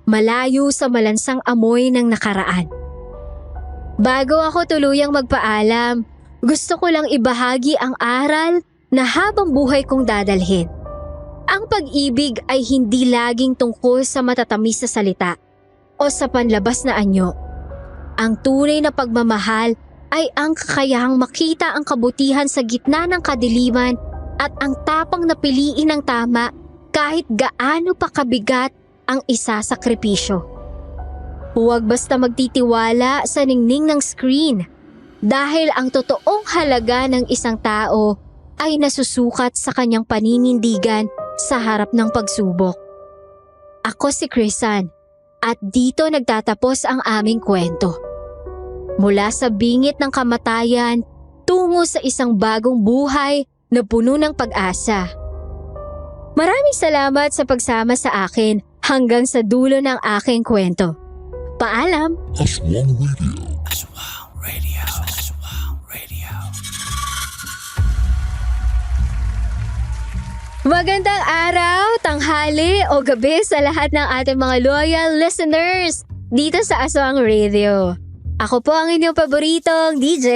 Malayo sa malansang amoy ng nakaraan. Bago ako tuluyang magpaalam, gusto ko lang ibahagi ang aral na habang buhay kong dadalhin. Ang pag-ibig ay hindi laging tungkol sa matatamis na salita o sa panlabas na anyo. Ang tunay na pagmamahal ay ang kakayahang makita ang kabutihan sa gitna ng kadiliman at ang tapang na piliin ang tama kahit gaano pa kabigat ang isasakripisyo. Huwag basta magtitiwala sa ningning ng screen dahil ang totoong halaga ng isang tao ay nasusukat sa kanyang paninindigan sa harap ng pagsubok. Ako si Crisan at dito nagtatapos ang aming kwento. Mula sa bingit ng kamatayan tungo sa isang bagong buhay na puno ng pag-asa. Maraming salamat sa pagsama sa akin hanggang sa dulo ng aking kwento. Paalam! Aswang Radio. Magandang araw, tanghali o gabi sa lahat ng ating mga loyal listeners dito sa Aswang Radio. Ako po ang inyong paboritong DJ,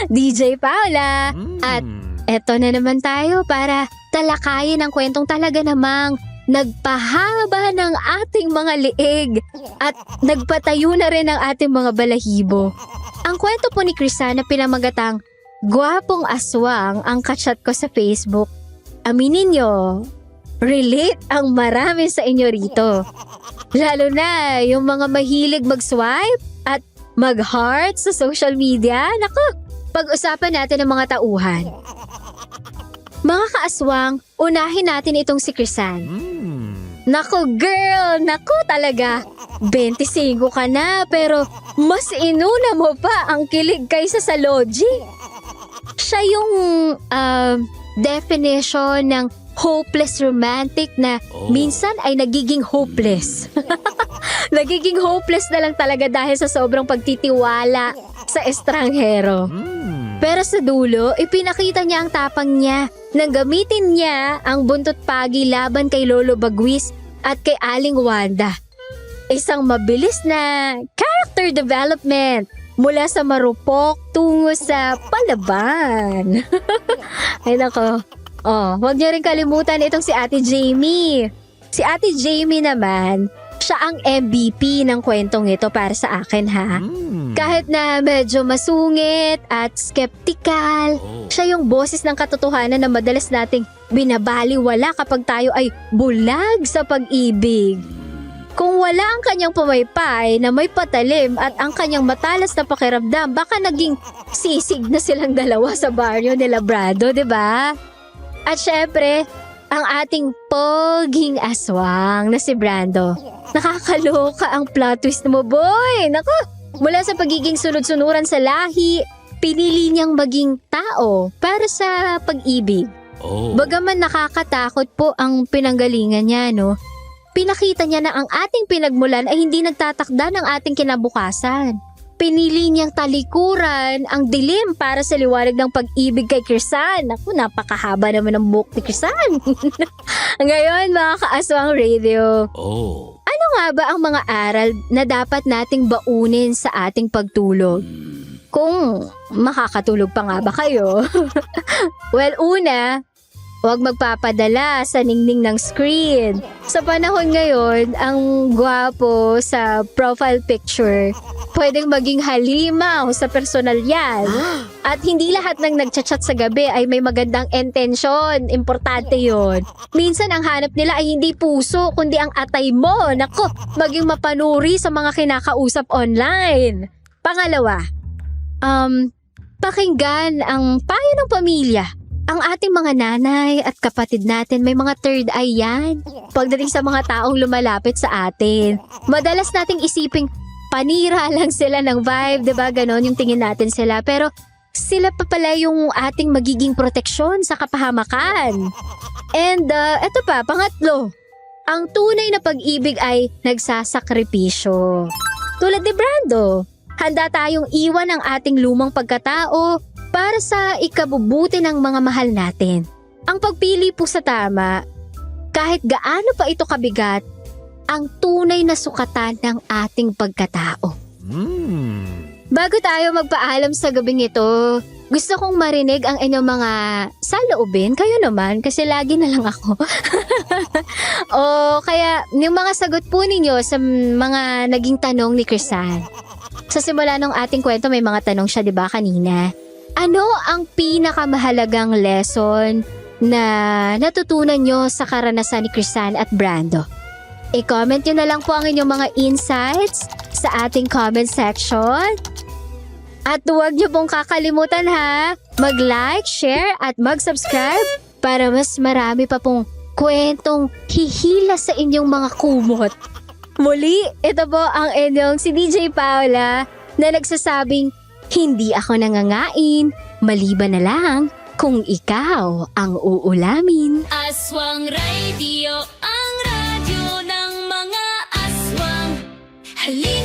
DJ Paula. At eto na naman tayo para talakayin ang kwentong talaga namang nagpahaba ng ating mga liig at nagpatayo na rin ang ating mga balahibo. Ang kwento po ni Crisan na pinamagatang Gwapong Aswang ang kachat ko sa Facebook. Aminin nyo, relate ang marami sa inyo rito. Lalo na yung mga mahilig mag-swipe at mag-heart sa social media. Naku, pag-usapan natin ang mga tauhan. Mga kaaswang, unahin natin itong si Crisan. Naku girl, naku talaga. 25 ka na pero mas inuna mo pa ang kilig kaysa sa logic. Siya yung definition ng hopeless romantic na minsan ay nagiging hopeless. Nagiging hopeless na lang talaga dahil sa sobrang pagtitiwala sa estranghero. Pero sa dulo, ipinakita niya ang tapang niya nang gamitin niya ang buntot pagi laban kay Lolo Bagwis at kay Aling Wanda. Isang mabilis na character development Mula sa marupok tungo sa palaban. Ay nako. Oh, huwag niyo rin kalimutan itong si Ate Jamie. Si Ate Jamie naman, siya ang MVP ng kwentong ito para sa akin ha. Kahit na medyo masungit at skeptikal, siya yung boses ng katotohanan na madalas nating binabaliwala kapag tayo ay bulag sa pag-ibig. Kung wala ang kanyang pumaypay na may patalim at ang kanyang matalas na pakiramdam, baka naging sisig na silang dalawa sa baryo nila Brado, 'di ba? At syempre, ang ating poging aswang na si Brando. Nakakaloka ang plot twist mo, boy! Naku! Mula sa pagiging sunod-sunuran sa lahi, pinili niyang maging tao para sa pag-ibig. Bagaman nakakatakot po ang pinanggalingan niya, no? Pinakita niya na ang ating pinagmulan ay hindi nagtatakda ng ating kinabukasan. Pinili niyang talikuran ang dilim para sa liwanag ng pag-ibig kay Kirsan. Naku, napakahaba naman ng buhok ni Kirsan. Ngayon, mga kaaswang radio. Ano nga ba ang mga aral na dapat nating baunin sa ating pagtulog? Kung makakatulog pa nga ba kayo? Well, una, huwag magpapadala sa ningning ng screen. Sa panahon ngayon, ang gwapo sa profile picture, pwedeng maging halimaw sa personal yan. At hindi lahat ng nagchat-chat sa gabi ay may magandang intensyon. Importante yon. Minsan ang hanap nila ay hindi puso, kundi ang atay mo. Nako, maging mapanuri sa mga kinakausap online. Pangalawa, pakinggan ang payo ng pamilya. Ang ating mga nanay at kapatid natin may mga third eye yan. Pagdating sa mga taong lumalapit sa atin, madalas nating isiping panira lang sila ng vibe, 'di ba? Ganon yung tingin natin sila. Pero sila pa pala yung ating magiging proteksyon sa kapahamakan. And eto pa, pangatlo, ang tunay na pag-ibig ay nagsasakripisyo. Tulad ni Brando, handa tayong iwan ang ating lumang pagkatao para sa ikabubuti ng mga mahal natin. Ang pagpili po sa tama, kahit gaano pa ito kabigat, ang tunay na sukatan ng ating pagkatao. Bago tayo magpaalam sa gabing ito, gusto kong marinig ang inyong mga saloobin. Kayo naman, kasi lagi na lang ako. O kaya, yung mga sagot po ninyo sa mga naging tanong ni Kirsan. Sa simula ng ating kwento, may mga tanong siya, di ba, kanina? Ano ang pinakamahalagang lesson na natutunan nyo sa karanasan ni Kirsan at Brando? I-comment nyo na lang po ang inyong mga insights sa ating comment section. At huwag nyo pong kakalimutan ha, mag-like, share at mag-subscribe para mas marami pa pong kwentong hihila sa inyong mga kumot. Muli, ito po ang inyong si DJ Paula na nagsasabing, hindi ako nangangain, maliban na lang kung ikaw ang uulamin. Aswang Radio, ang radyo ng mga aswang. Halika